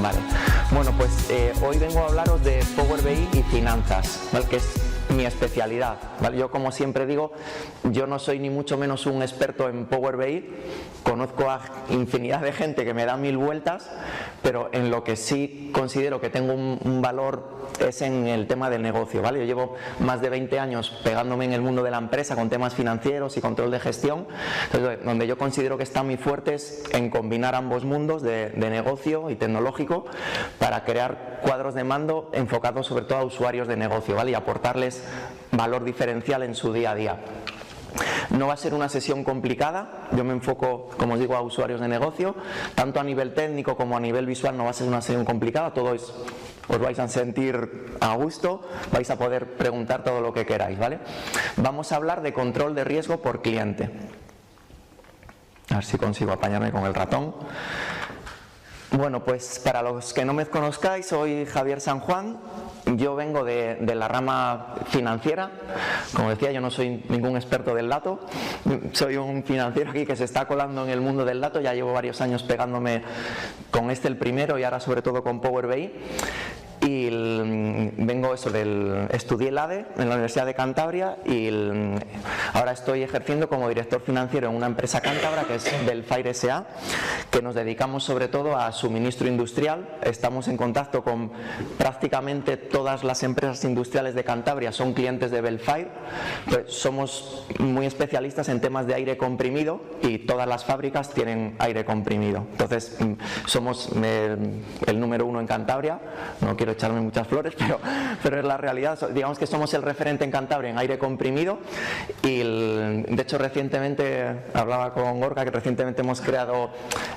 Vale. Bueno, pues hoy vengo a hablaros de Power BI y finanzas, ¿vale? Que es mi especialidad, ¿vale? Yo, como siempre digo, yo no soy ni mucho menos un experto en Power BI, conozco a infinidad de gente que me da mil vueltas, pero en lo que sí considero que tengo un valor es en el tema del negocio, ¿vale? Yo llevo más de 20 años pegándome en el mundo de la empresa con temas financieros y control de gestión. Entonces, donde yo considero que está mi fuerte es en combinar ambos mundos de negocio y tecnológico para crear cuadros de mando enfocados sobre todo a usuarios de negocio, ¿vale? Y aportarles valor diferencial en su día a día. No va a ser una sesión complicada, yo me enfoco, como os digo, a usuarios de negocio, tanto a nivel técnico como a nivel visual no va a ser una sesión complicada, todo es, os vais a sentir a gusto, vais a poder preguntar todo lo que queráis, ¿vale? Vamos a hablar de control de riesgo por cliente. A ver si consigo apañarme con el ratón. Bueno, pues para los que no me conozcáis, soy Javier San Juan, yo vengo de la rama financiera. Como decía, yo no soy ningún experto del dato, soy un financiero aquí que se está colando en el mundo del dato, ya llevo varios años pegándome con el primero y ahora sobre todo con Power BI. Y vengo estudié el ADE en la Universidad de Cantabria y ahora estoy ejerciendo como director financiero en una empresa cántabra que es Belfire S.A., que nos dedicamos sobre todo a suministro industrial. Estamos en contacto con prácticamente todas las empresas industriales de Cantabria, son clientes de Belfire. Pues somos muy especialistas en temas de aire comprimido y todas las fábricas tienen aire comprimido. Entonces somos el número uno en Cantabria, no quiero echarme muchas flores, pero es la realidad. Digamos que somos el referente en Cantabria en aire comprimido y de hecho recientemente hablaba con Gorka que recientemente hemos creado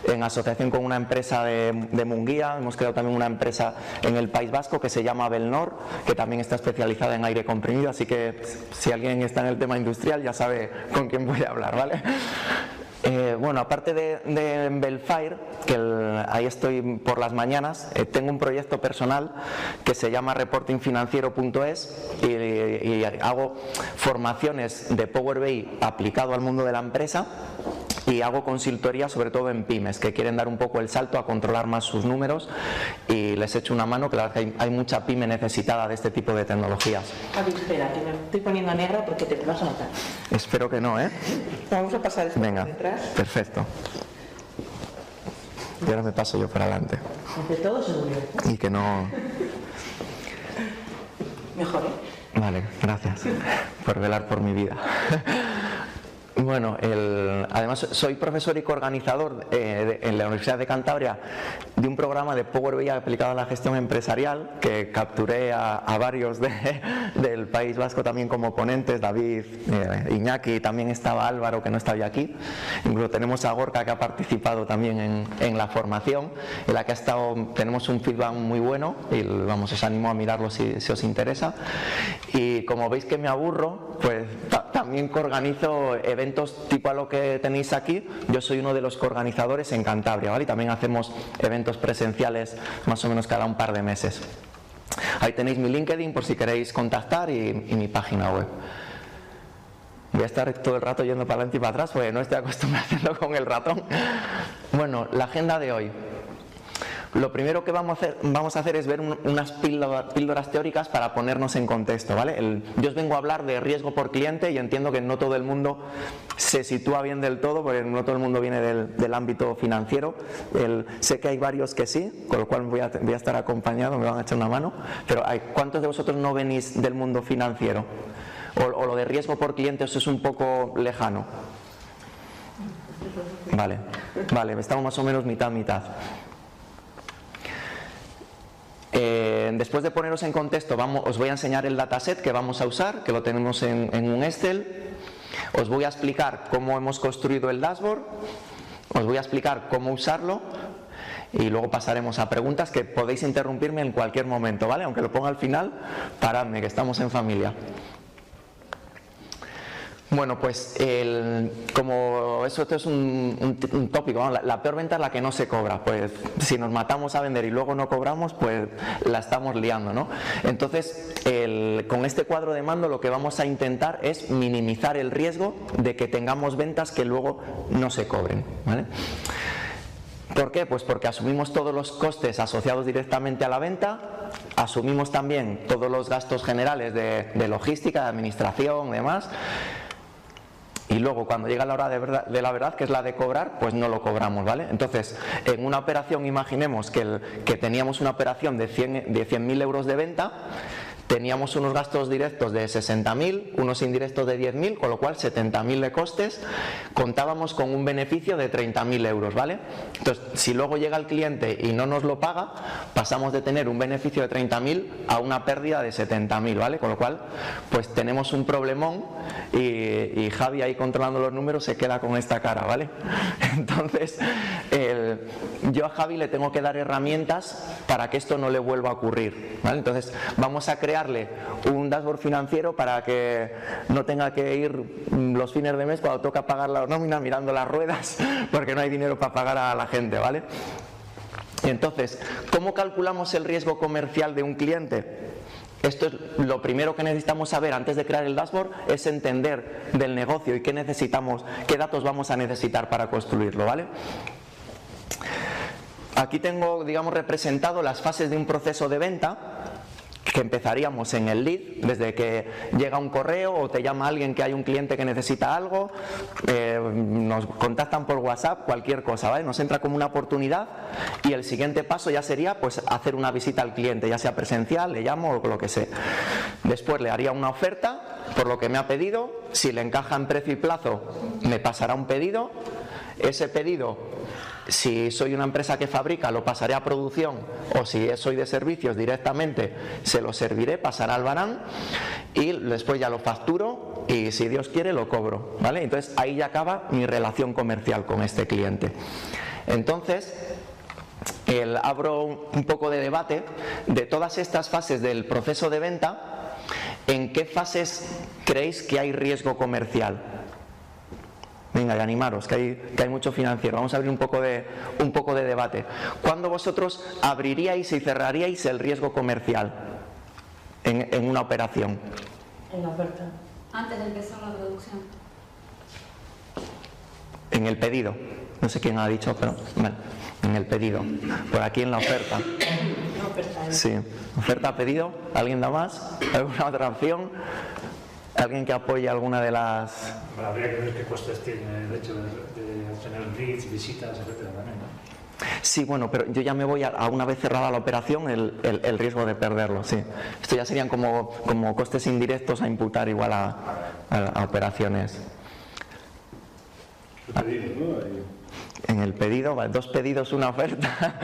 en asociación con una empresa de Munguía, hemos creado también una empresa en el País Vasco que se llama Belnor, que también está especializada en aire comprimido, así que si alguien está en el tema industrial ya sabe con quién voy a hablar, ¿vale? Bueno, aparte de Belfire, que ahí estoy por las mañanas, tengo un proyecto personal que se llama reportingfinanciero.es y hago formaciones de Power BI aplicado al mundo de la empresa y hago consultoría sobre todo en pymes que quieren dar un poco el salto a controlar más sus números y les echo una mano, que la verdad que hay mucha pyme necesitada de este tipo de tecnologías. Javi, espera, que me estoy poniendo negra porque te vas a notar. Espero que no, ¿eh? Vamos a pasar esto. Venga, detrás. perfecto. Y ahora me paso yo para adelante. Ante todo seguro. Y que no... Mejor, ¿eh? Vale, gracias por velar por mi vida. Bueno, además soy profesor y coorganizador en la Universidad de Cantabria de un programa de Power BI aplicado a la gestión empresarial que capturé a varios del País Vasco también como ponentes, David, Iñaki, también estaba Álvaro que no estaba aquí, incluso tenemos a Gorka que ha participado también en la formación, en la que tenemos un feedback muy bueno y vamos, os animo a mirarlo si os interesa. Y como veis que me aburro, pues también organizo eventos tipo a lo que tenéis aquí. Yo soy uno de los coorganizadores en Cantabria, ¿vale? Y también hacemos eventos presenciales más o menos cada un par de meses. Ahí tenéis mi LinkedIn por si queréis contactar y mi página web. Voy a estar todo el rato yendo para adelante y para atrás porque no estoy acostumbrado a hacerlo con el ratón. Bueno, la agenda de hoy. Lo primero que vamos a hacer es ver unas píldoras teóricas para ponernos en contexto, ¿vale? Yo os vengo a hablar de riesgo por cliente y entiendo que no todo el mundo se sitúa bien del todo, porque no todo el mundo viene del ámbito financiero. Sé que hay varios que sí, con lo cual voy a estar acompañado, me van a echar una mano, pero ¿cuántos de vosotros no venís del mundo financiero? ¿O lo de riesgo por cliente os es un poco lejano? Vale, estamos más o menos mitad. Después de poneros en contexto, os voy a enseñar el dataset que vamos a usar, que lo tenemos en un Excel. Os voy a explicar cómo hemos construido el dashboard, os voy a explicar cómo usarlo y luego pasaremos a preguntas que podéis interrumpirme en cualquier momento, ¿vale? Aunque lo ponga al final, paradme, que estamos en familia. Bueno, pues como esto es un tópico, ¿no? La peor venta es la que no se cobra. Pues si nos matamos a vender y luego no cobramos, pues la estamos liando, ¿no? Entonces, con este cuadro de mando lo que vamos a intentar es minimizar el riesgo de que tengamos ventas que luego no se cobren, ¿vale? ¿Por qué? Pues porque asumimos todos los costes asociados directamente a la venta, asumimos también todos los gastos generales de logística, de administración y demás, y luego cuando llega la hora de la verdad, que es la de cobrar, pues no lo cobramos, ¿vale? Entonces, en una operación, imaginemos que teníamos una operación de 100.000 euros de venta, teníamos unos gastos directos de 60.000, unos indirectos de 10.000, con lo cual 70.000 de costes, contábamos con un beneficio de 30.000 euros, ¿vale? Entonces, si luego llega el cliente y no nos lo paga, pasamos de tener un beneficio de 30.000 a una pérdida de 70.000, ¿vale? Con lo cual, pues tenemos un problemón y Javi ahí controlando los números se queda con esta cara, ¿vale? Entonces, yo a Javi le tengo que dar herramientas para que esto no le vuelva a ocurrir, ¿vale? Entonces, vamos a crearle un dashboard financiero para que no tenga que ir los fines de mes cuando toca pagar la nómina mirando las ruedas porque no hay dinero para pagar a la gente, ¿vale? Entonces, ¿cómo calculamos el riesgo comercial de un cliente? Esto es lo primero que necesitamos saber antes de crear el dashboard, es entender del negocio y qué necesitamos, qué datos vamos a necesitar para construirlo, ¿vale? Aquí tengo, digamos, representado las fases de un proceso de venta, que empezaríamos en el lead, desde que llega un correo o te llama alguien que hay un cliente que necesita algo, nos contactan por WhatsApp, cualquier cosa, ¿vale? Nos entra como una oportunidad y el siguiente paso ya sería pues hacer una visita al cliente, ya sea presencial, le llamo o lo que sea. Después le haría una oferta por lo que me ha pedido, si le encaja en precio y plazo me pasará un pedido, ese pedido, si soy una empresa que fabrica, lo pasaré a producción, o si soy de servicios directamente, se lo serviré, pasará al Albarán y después ya lo facturo y si Dios quiere lo cobro, ¿vale? Entonces ahí ya acaba mi relación comercial con este cliente. Entonces, abro un poco de debate de todas estas fases del proceso de venta, ¿en qué fases creéis que hay riesgo comercial? Venga, y animaros, que hay mucho financiero. Vamos a abrir un poco de debate. ¿Cuándo vosotros abriríais y cerraríais el riesgo comercial en una operación? En la oferta. Antes de empezar la producción. En el pedido. No sé quién ha dicho, pero vale. En el pedido. Por aquí en la oferta. La oferta. Sí. Oferta, pedido. ¿Alguien da más? ¿Alguna otra opción? ¿Alguien que apoye alguna de las...? Bueno, habría que ver qué costes tiene el hecho de obtener leads, visitas, etcétera, también, ¿no? Sí, bueno, pero yo ya me voy a una vez cerrada la operación, el riesgo de perderlo, sí. Esto ya serían como costes indirectos a imputar igual a operaciones. El pedido, ¿no? En el pedido, vale, 2 pedidos, una oferta.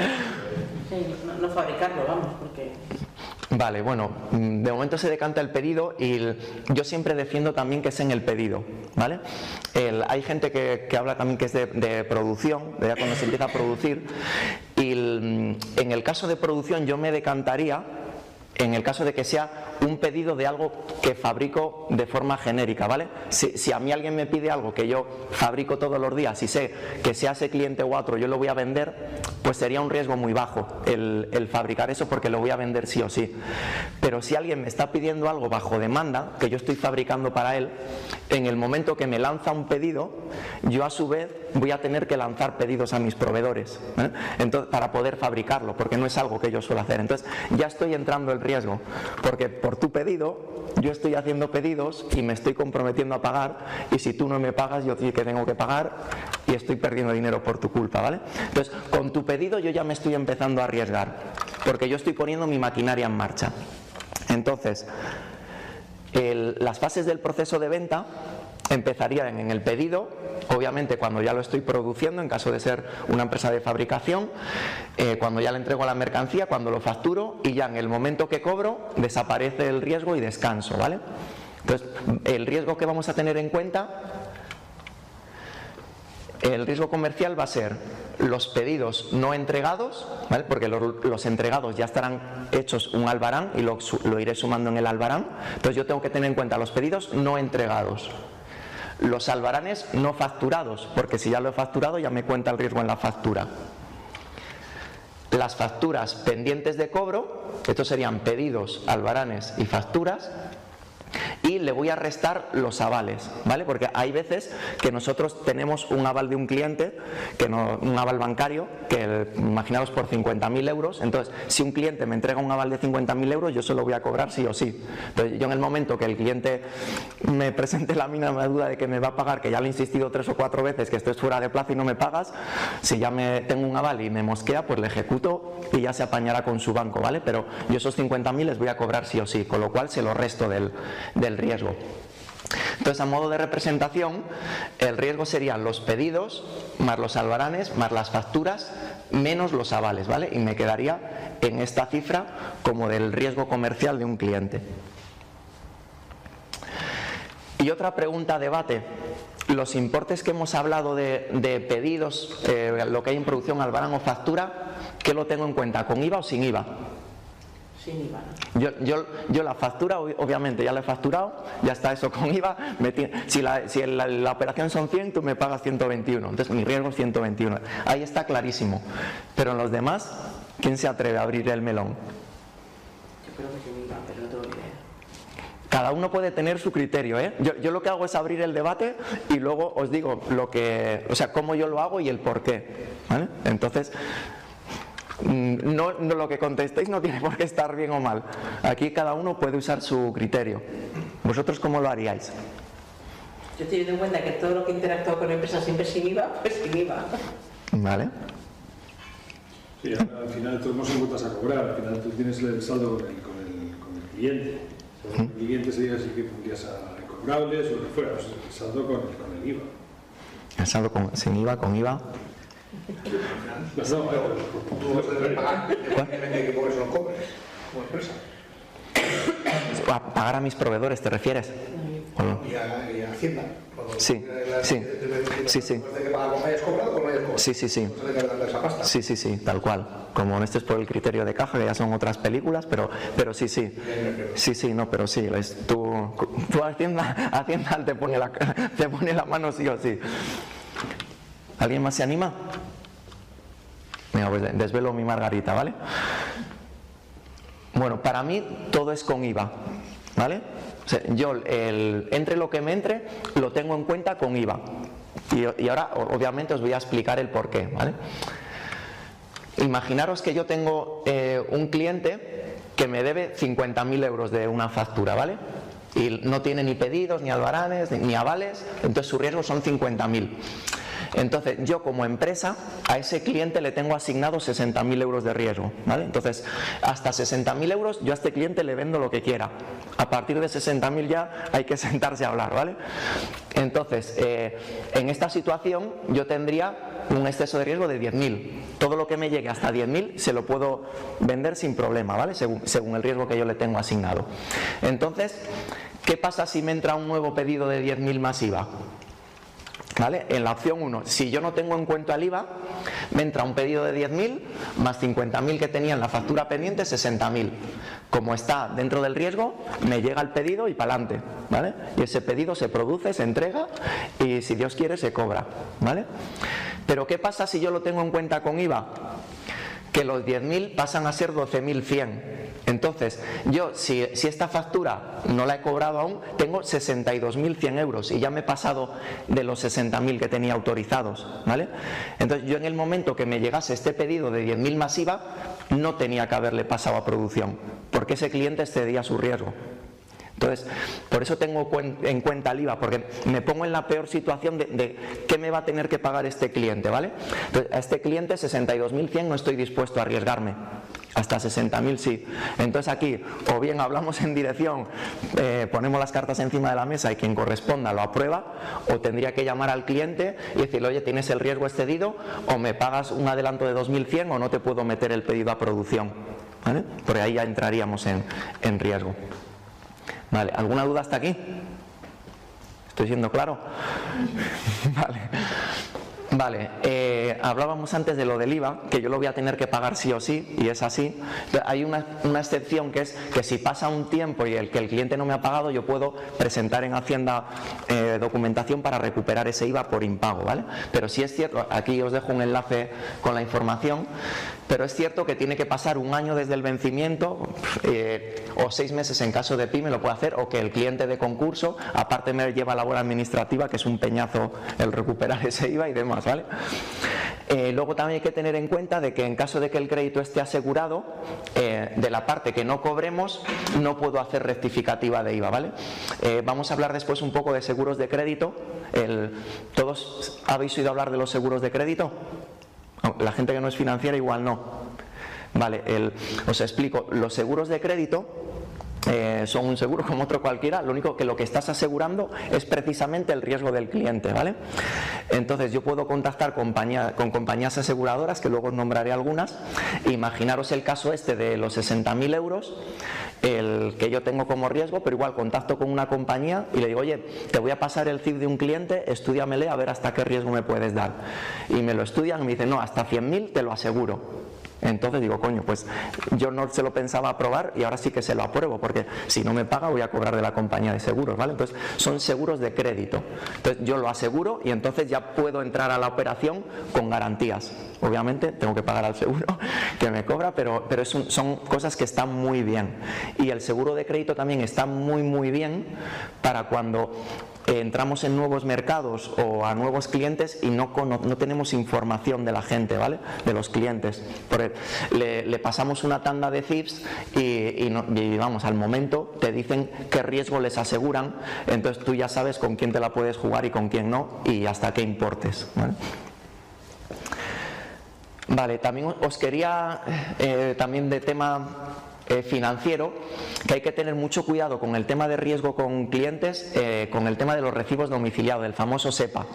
Sí, no fabricarlo, vamos, porque... Vale, bueno, de momento se decanta el pedido y yo siempre defiendo también que es en el pedido, ¿vale? Hay gente que habla también que es de producción, de ya cuando se empieza a producir, y en el caso de producción yo me decantaría en el caso de que sea un pedido de algo que fabrico de forma genérica, ¿vale? Si a mí alguien me pide algo que yo fabrico todos los días y sé que sea ese cliente u otro yo lo voy a vender, pues sería un riesgo muy bajo el fabricar eso porque lo voy a vender sí o sí. Pero si alguien me está pidiendo algo bajo demanda, que yo estoy fabricando para él, en el momento que me lanza un pedido, yo a su vez voy a tener que lanzar pedidos a mis proveedores, ¿eh? Entonces, para poder fabricarlo, porque no es algo que yo suelo hacer. Entonces ya estoy entrando en riesgo, porque por tu pedido yo estoy haciendo pedidos y me estoy comprometiendo a pagar, y si tú no me pagas yo sí que tengo que pagar y estoy perdiendo dinero por tu culpa, ¿vale? Entonces con tu pedido yo ya me estoy empezando a arriesgar, porque yo estoy poniendo mi maquinaria en marcha. Entonces las fases del proceso de venta empezarían en el pedido, obviamente cuando ya lo estoy produciendo, en caso de ser una empresa de fabricación, cuando ya le entrego la mercancía, cuando lo facturo, y ya en el momento que cobro desaparece el riesgo y descanso, ¿vale? Entonces, el riesgo que vamos a tener en cuenta, el riesgo comercial va a ser los pedidos no entregados, ¿vale? Porque los entregados ya estarán hechos un albarán y lo iré sumando en el albarán. Entonces yo tengo que tener en cuenta los pedidos no entregados, los albaranes no facturados, porque si ya lo he facturado ya me cuenta el riesgo en la factura. Las facturas pendientes de cobro, estos serían pedidos, albaranes y facturas. y le voy a restar los avales, ¿vale? Porque hay veces que nosotros tenemos un aval de un cliente, un aval bancario, que imaginaos por 50.000 euros, entonces si un cliente me entrega un aval de 50.000 euros, yo se lo voy a cobrar sí o sí. Entonces yo en el momento que el cliente me presente la mínima duda de que me va a pagar, que ya le he insistido 3 o 4 veces que estés fuera de plazo y no me pagas, si ya tengo un aval y me mosquea, pues le ejecuto y ya se apañará con su banco, ¿vale? Pero yo esos 50.000 les voy a cobrar sí o sí, con lo cual se lo resto del riesgo. Entonces, a modo de representación, el riesgo serían los pedidos más los albaranes más las facturas menos los avales, ¿vale? Y me quedaría en esta cifra como del riesgo comercial de un cliente. Y otra pregunta, debate. Los importes que hemos hablado de pedidos, lo que hay en producción, albarán o factura, ¿qué lo tengo en cuenta? ¿Con IVA o sin IVA? Sin IVA. Yo la factura, obviamente ya la he facturado, ya está eso con IVA. Si la operación son 100, tú me pagas 121, entonces mi riesgo es 121. Ahí está clarísimo. Pero en los demás, ¿quién se atreve a abrir el melón? Yo creo que sin IVA, pero no tengo ni idea. Cada uno puede tener su criterio, ¿eh? Yo lo que hago es abrir el debate y luego os digo cómo yo lo hago y el por qué, ¿vale? Entonces, no lo que contestéis no tiene por qué estar bien o mal. Aquí cada uno puede usar su criterio. ¿Vosotros cómo lo haríais? Yo teniendo en cuenta que todo lo que interactúa con empresas siempre sin IVA, pues sin IVA. ¿Vale? Sí, al final todos son cuotas a cobrar, al final tú tienes el saldo con el cliente. El cliente sería así que pondrías a incobrables o lo que fuera, pues el saldo con el IVA. El saldo sin IVA, con IVA. No, tú vas a tener que pagar, independientemente de que cobres o no cobres, como empresa. ¿A pagar a mis proveedores te refieres? ¿O no? Y a Hacienda. Sí, sí. ¿De que pagar cuando hayas cobrado o no hayas cobrado? Sí. No se le queda darle esa pasta. Sí, tal cual. Como no estés por el criterio de caja, que ya son otras películas, pero sí. Sí, no, pero sí. Tú Hacienda te pone la mano sí o sí. ¿Alguien más se anima? Mira, pues desvelo mi margarita, ¿vale? Bueno, para mí todo es con IVA, ¿vale? O sea, yo entre lo que me entre lo tengo en cuenta con IVA. Y ahora obviamente os voy a explicar el porqué, ¿vale? Imaginaros que yo tengo un cliente que me debe 50.000 euros de una factura, ¿vale? Y no tiene ni pedidos, ni albaranes, ni avales, entonces su riesgo son 50.000. Entonces yo como empresa a ese cliente le tengo asignado 60.000 euros de riesgo, ¿vale? Entonces hasta 60.000 euros yo a este cliente le vendo lo que quiera. A partir de 60.000 ya hay que sentarse a hablar, ¿vale? Entonces en esta situación yo tendría un exceso de riesgo de 10.000. Todo lo que me llegue hasta 10.000 se lo puedo vender sin problema, ¿vale? Según el riesgo que yo le tengo asignado. Entonces, ¿qué pasa si me entra un nuevo pedido de 10.000 más IVA? ¿Vale? En la opción 1, si yo no tengo en cuenta el IVA, me entra un pedido de 10.000 más 50.000 que tenía en la factura pendiente, 60.000. Como está dentro del riesgo, me llega el pedido y para adelante, ¿vale? Y ese pedido se produce, se entrega y si Dios quiere se cobra, ¿vale? Pero ¿qué pasa si yo lo tengo en cuenta con IVA? Que los 10.000 pasan a ser 12.100. Entonces, yo si esta factura no la he cobrado aún, tengo 62.100 euros y ya me he pasado de los 60.000 que tenía autorizados, ¿vale? Entonces, yo en el momento que me llegase este pedido de 10.000 más IVA, no tenía que haberle pasado a producción, porque ese cliente excedía su riesgo. Entonces, por eso tengo en cuenta el IVA, porque me pongo en la peor situación de qué me va a tener que pagar este cliente, ¿vale? Entonces, a este cliente 62.100 no estoy dispuesto a arriesgarme, hasta 60.000 sí. Entonces aquí, o bien hablamos en dirección, ponemos las cartas encima de la mesa y quien corresponda lo aprueba, o tendría que llamar al cliente y decirle, oye, tienes el riesgo excedido, o me pagas un adelanto de 2.100 o no te puedo meter el pedido a producción, ¿vale? Porque ahí ya entraríamos en riesgo. Vale, ¿alguna duda hasta aquí? ¿Estoy siendo claro? Vale. Vale, hablábamos antes de lo del IVA, que yo lo voy a tener que pagar sí o sí, y es así. Hay una excepción, que es que si pasa un tiempo y el cliente no me ha pagado, yo puedo presentar en Hacienda documentación para recuperar ese IVA por impago, ¿vale? Pero sí es cierto, aquí os dejo un enlace con la información, pero es cierto que tiene que pasar un año desde el vencimiento, o 6 meses en caso de PYME lo puede hacer, o que el cliente de concurso, aparte me lleva labor administrativa, que es un peñazo el recuperar ese IVA y demás, ¿vale? Luego también hay que tener en cuenta de que en caso de que el crédito esté asegurado, de la parte que no cobremos, no puedo hacer rectificativa de IVA, ¿vale? Vamos a hablar después un poco de seguros de crédito. ¿Todos habéis oído hablar de los seguros de crédito? La gente que no es financiera igual no. Vale, os explico. Los seguros de crédito son un seguro como otro cualquiera, lo único que lo que estás asegurando es precisamente el riesgo del cliente, ¿vale? Entonces yo puedo contactar con compañías aseguradoras, que luego os nombraré algunas. Imaginaros el caso este de los 60.000 euros, el que yo tengo como riesgo, pero igual contacto con una compañía y le digo, oye, te voy a pasar el CIF de un cliente, estúdiamele a ver hasta qué riesgo me puedes dar. Y me lo estudian y me dicen, no, hasta 100.000 te lo aseguro. Entonces digo, coño, pues yo no se lo pensaba aprobar y ahora sí que se lo apruebo, porque si no me paga voy a cobrar de la compañía de seguros, ¿vale? Entonces son seguros de crédito. Entonces yo lo aseguro y entonces ya puedo entrar a la operación con garantías. Obviamente tengo que pagar al seguro que me cobra, pero son cosas que están muy bien. Y el seguro de crédito también está muy bien para cuando entramos en nuevos mercados o a nuevos clientes y no tenemos información de la gente, ¿vale? De los clientes. Le pasamos una tanda de CIFs y vamos, al momento te dicen qué riesgo les aseguran, entonces tú ya sabes con quién te la puedes jugar y con quién no, y hasta qué importes, ¿vale? Vale, también os quería, también de tema financiero, que hay que tener mucho cuidado con el tema de riesgo con clientes, con el tema de los recibos domiciliados, el famoso SEPA.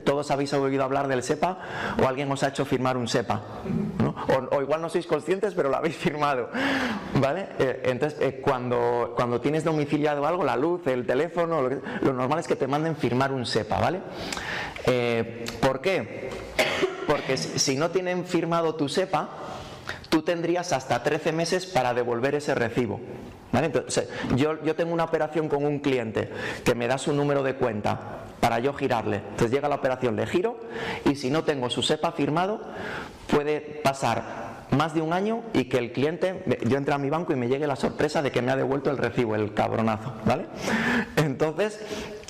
¿Todos habéis oído hablar del SEPA o alguien os ha hecho firmar un SEPA? ¿No? O igual no sois conscientes, pero lo habéis firmado, ¿vale? Entonces, cuando tienes domiciliado algo, la luz, el teléfono, lo normal es que te manden firmar un SEPA, ¿vale? ¿Por qué? Porque si no tienen firmado tu SEPA, tú tendrías hasta 13 meses para devolver ese recibo, ¿vale? Entonces, yo tengo una operación con un cliente que me da su número de cuenta para yo girarle. Entonces llega la operación, le giro, y si no tengo su SEPA firmado, puede pasar más de un año y que el cliente, yo entre a mi banco y me llegue la sorpresa de que me ha devuelto el recibo, el cabronazo, ¿vale? Entonces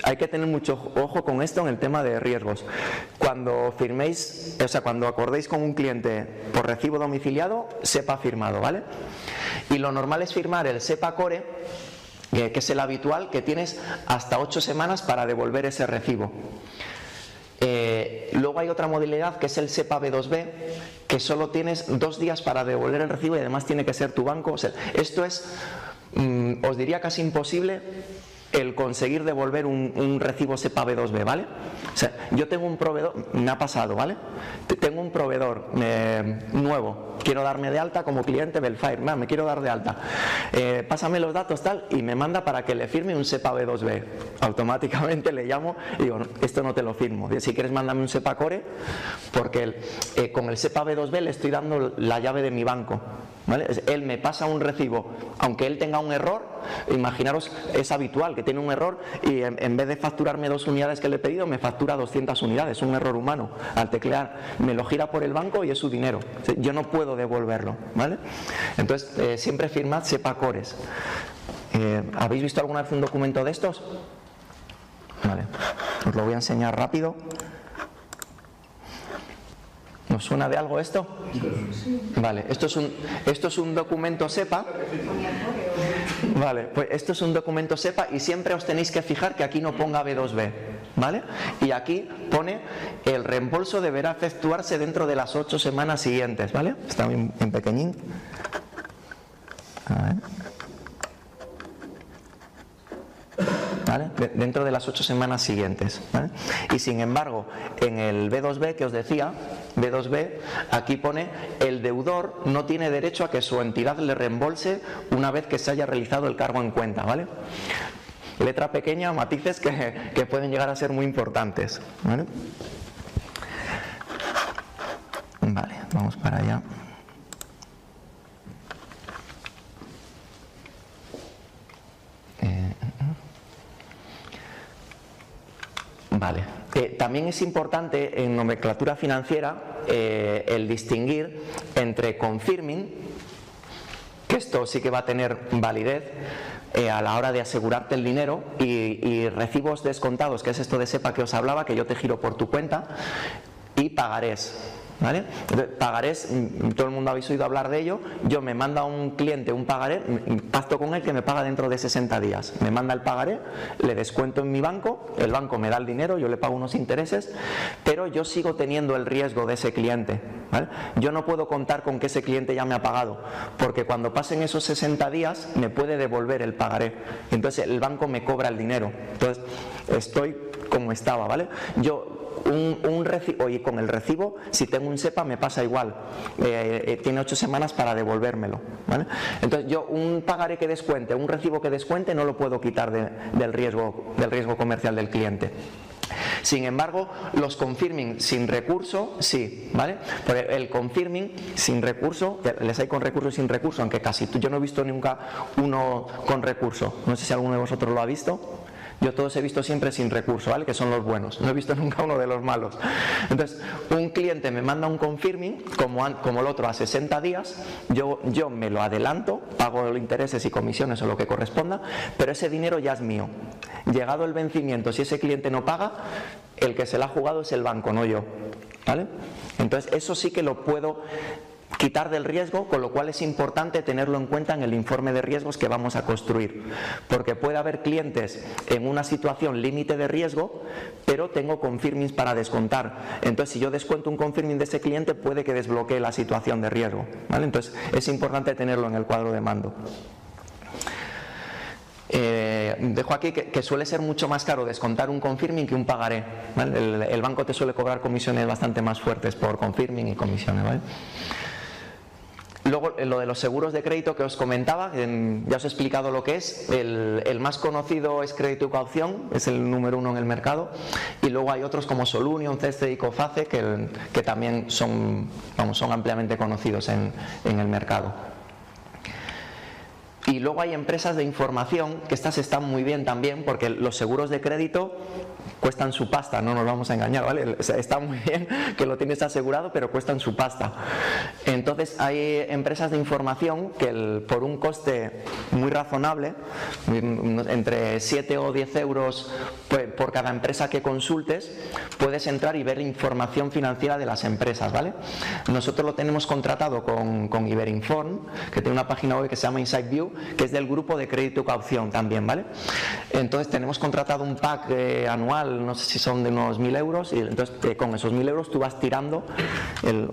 hay que tener mucho ojo con esto en el tema de riesgos. Cuando firméis, o sea, cuando acordéis con un cliente por recibo domiciliado, SEPA firmado, ¿vale? Y lo normal es firmar el SEPA Core, que es el habitual, que tienes hasta 8 semanas para devolver ese recibo. Luego hay otra modalidad que es el SEPA B2B, que solo tienes 2 días para devolver el recibo y además tiene que ser tu banco. O sea, esto es, os diría, casi imposible el conseguir devolver un recibo SEPA B2B, ¿vale? O sea, yo tengo un proveedor, me ha pasado, ¿vale? Tengo un proveedor nuevo, quiero darme de alta como cliente Belfire, me quiero dar de alta, pásame los datos tal, y me manda para que le firme un SEPA B2B. Automáticamente le llamo y digo, no, esto no te lo firmo, si quieres mándame un SEPA Core, porque con el SEPA B2B le estoy dando la llave de mi banco, ¿vale? Él me pasa un recibo, aunque él tenga un error, imaginaros, es habitual que tiene un error y en vez de facturarme 2 unidades que le he pedido, me factura 200 unidades, un error humano. Al teclear me lo gira por el banco y es su dinero, yo no puedo devolverlo, ¿vale? Entonces siempre firmad SEPA Cores. ¿Habéis visto alguna vez un documento de estos? Vale, os lo voy a enseñar rápido. ¿Nos suena de algo esto? Vale, esto es un documento SEPA. Vale, pues esto es un documento SEPA y siempre os tenéis que fijar que aquí no ponga B2B, ¿vale? Y aquí pone el reembolso deberá efectuarse dentro de las 8 semanas siguientes, ¿vale? Está en pequeñín. A ver. ¿Vale? Dentro de las 8 semanas siguientes, ¿vale? Y sin embargo, en el B2B que os decía, B2B, aquí pone el deudor no tiene derecho a que su entidad le reembolse una vez que se haya realizado el cargo en cuenta, ¿vale? Letra pequeña, matices que pueden llegar a ser muy importantes, ¿vale? Vamos para allá. Vale. También es importante en nomenclatura financiera el distinguir entre confirming, que esto sí que va a tener validez a la hora de asegurarte el dinero, y recibos descontados, que es esto de SEPA que os hablaba, que yo te giro por tu cuenta, y pagarés. ¿Vale? Pagarés, todo el mundo habéis oído hablar de ello. Yo me manda un cliente un pagaré, pacto con él que me paga dentro de 60 días. Me manda el pagaré, le descuento en mi banco, el banco me da el dinero, yo le pago unos intereses, pero yo sigo teniendo el riesgo de ese cliente. ¿Vale? Yo no puedo contar con que ese cliente ya me ha pagado, porque cuando pasen esos 60 días me puede devolver el pagaré. Entonces el banco me cobra el dinero. Entonces estoy como estaba, ¿vale? Y con el recibo, si tengo un SEPA me pasa igual, tiene 8 semanas para devolvérmelo, ¿vale? Entonces yo un pagaré que descuente, un recibo que descuente no lo puedo quitar del riesgo comercial del cliente. Sin embargo, los confirming sin recurso, sí, ¿vale? Porque el confirming sin recurso, les hay con recurso y sin recurso, aunque yo no he visto nunca uno con recurso. No sé si alguno de vosotros lo ha visto. Yo todos he visto siempre sin recurso, ¿vale? Que son los buenos. No he visto nunca uno de los malos. Entonces, un cliente me manda un confirming, como el otro, a 60 días. Yo me lo adelanto, pago los intereses y comisiones o lo que corresponda, pero ese dinero ya es mío. Llegado el vencimiento, si ese cliente no paga, el que se la ha jugado es el banco, no yo, ¿vale? Entonces, eso sí que lo puedo quitar del riesgo, con lo cual es importante tenerlo en cuenta en el informe de riesgos que vamos a construir, porque puede haber clientes en una situación límite de riesgo, pero tengo confirmings para descontar. Entonces, si yo descuento un confirming de ese cliente, puede que desbloquee la situación de riesgo, ¿vale? Entonces, es importante tenerlo en el cuadro de mando. Dejo aquí que suele ser mucho más caro descontar un confirming que un pagaré, ¿vale? El banco te suele cobrar comisiones bastante más fuertes por confirming y comisiones, ¿vale? Luego, lo de los seguros de crédito que os comentaba, ya os he explicado lo que es. El más conocido es Crédito y Caución, es el número 1 en el mercado, y luego hay otros como Solunion, CESTE y Coface que también son ampliamente conocidos en el mercado. Y luego hay empresas de información, que estas están muy bien también, porque los seguros de crédito cuestan su pasta, no nos vamos a engañar, ¿vale? O sea, está muy bien que lo tienes asegurado, pero cuestan su pasta. Entonces hay empresas de información que por un coste muy razonable, entre 7 o 10 euros por cada empresa que consultes, puedes entrar y ver información financiera de las empresas, ¿vale? Nosotros lo tenemos contratado con Iberinform, que tiene una página web que se llama Inside View, que es del grupo de Crédito y Caución también, ¿vale? Entonces tenemos contratado un pack anual, no sé si son de unos 1.000 euros, y entonces con esos 1.000 euros tú vas tirando.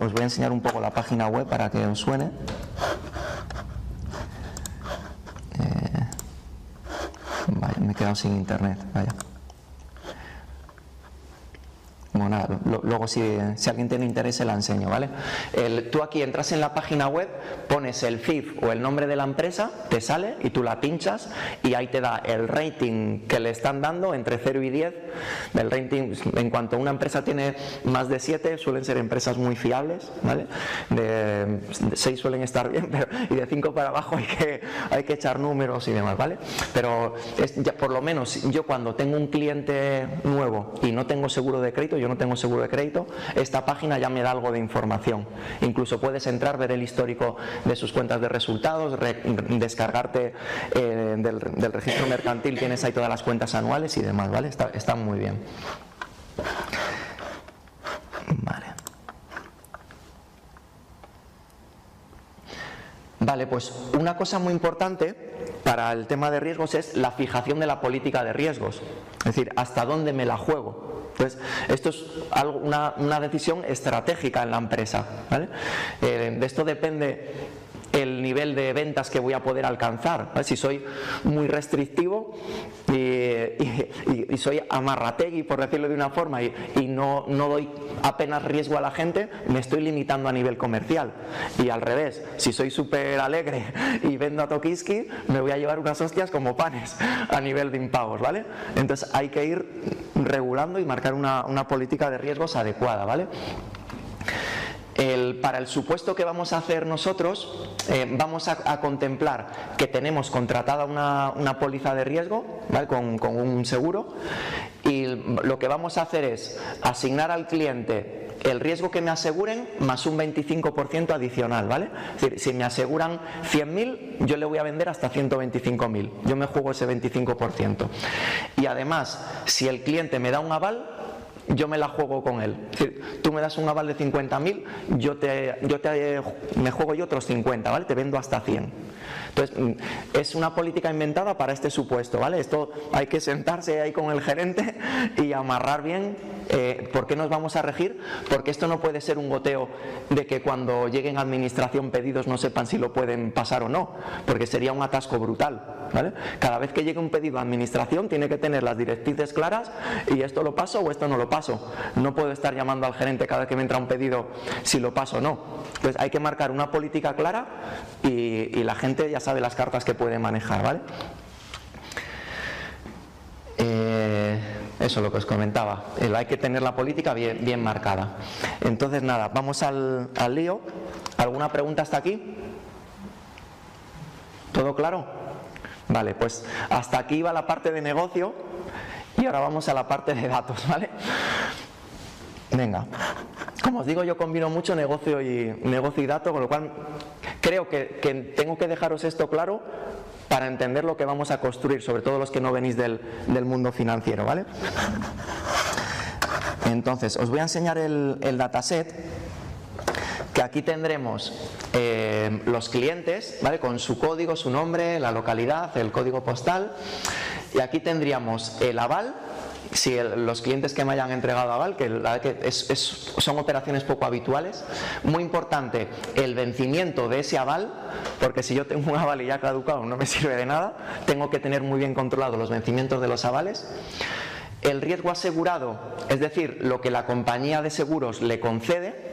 Os voy a enseñar un poco la página web para que os suene. Vaya, me he quedado sin internet, vaya. Bueno, nada, luego si alguien tiene interés se la enseño, ¿vale? Tú aquí entras en la página web, pones el CIF o el nombre de la empresa, te sale y tú la pinchas y ahí te da el rating que le están dando entre 0 y 10. El rating, en cuanto una empresa tiene más de 7, suelen ser empresas muy fiables, ¿vale? De 6 suelen estar bien, y de 5 para abajo hay que echar números y demás, ¿vale? Pero ya, por lo menos yo cuando tengo un cliente nuevo y no tengo seguro de crédito, yo no tengo seguro de crédito, esta página ya me da algo de información. Incluso puedes entrar, ver el histórico de sus cuentas de resultados, descargarte del registro mercantil, tienes ahí todas las cuentas anuales y demás, ¿vale? Está muy bien. Vale. Vale, pues una cosa muy importante para el tema de riesgos es la fijación de la política de riesgos. Es decir, hasta dónde me la juego. Entonces, esto es una decisión estratégica en la empresa, ¿vale? De esto depende el nivel de ventas que voy a poder alcanzar, ¿vale? Si soy muy restrictivo y soy amarrategui, por decirlo de una forma, y no doy apenas riesgo a la gente, me estoy limitando a nivel comercial. Y al revés, si soy súper alegre y vendo a Tokiski, me voy a llevar unas hostias como panes a nivel de impagos, ¿vale? Entonces hay que ir regulando y marcar una política de riesgos adecuada, ¿vale? Para el supuesto que vamos a hacer nosotros, vamos a contemplar que tenemos contratada una póliza de riesgo, ¿vale? con un seguro, y lo que vamos a hacer es asignar al cliente el riesgo que me aseguren más un 25% adicional, ¿vale? Es decir, si me aseguran 100.000, yo le voy a vender hasta 125.000, yo me juego ese 25%. Y además, si el cliente me da un aval, yo me la juego con él. Es decir, tú me das un aval de 50.000, me juego yo otros 50, ¿vale? Te vendo hasta 100. Entonces, es una política inventada para este supuesto, ¿vale? Esto hay que sentarse ahí con el gerente y amarrar bien por qué nos vamos a regir, porque esto no puede ser un goteo de que cuando lleguen a administración pedidos no sepan si lo pueden pasar o no, porque sería un atasco brutal, ¿vale? Cada vez que llegue un pedido a administración tiene que tener las directrices claras y esto lo paso o esto no lo paso. No puedo estar llamando al gerente cada vez que me entra un pedido si lo paso o no. Entonces hay que marcar una política clara y la gente ya sabe las cartas que puede manejar, ¿vale? Eso es lo que os comentaba, hay que tener la política bien marcada. Entonces nada, vamos al lío. ¿Alguna pregunta hasta aquí? ¿Todo claro? Vale, pues hasta aquí iba la parte de negocio y ahora vamos a la parte de datos, ¿vale? Venga, como os digo, yo combino mucho negocio y datos, con lo cual creo que tengo que dejaros esto claro para entender lo que vamos a construir, sobre todo los que no venís del mundo financiero, ¿vale? Entonces, os voy a enseñar el dataset, que aquí tendremos los clientes, ¿vale? Con su código, su nombre, la localidad, el código postal, y aquí tendríamos el aval. Si los clientes que me hayan entregado aval, son operaciones poco habituales, muy importante el vencimiento de ese aval, porque si yo tengo un aval y ya caducado no me sirve de nada, tengo que tener muy bien controlados los vencimientos de los avales. El riesgo asegurado, es decir, lo que la compañía de seguros le concede.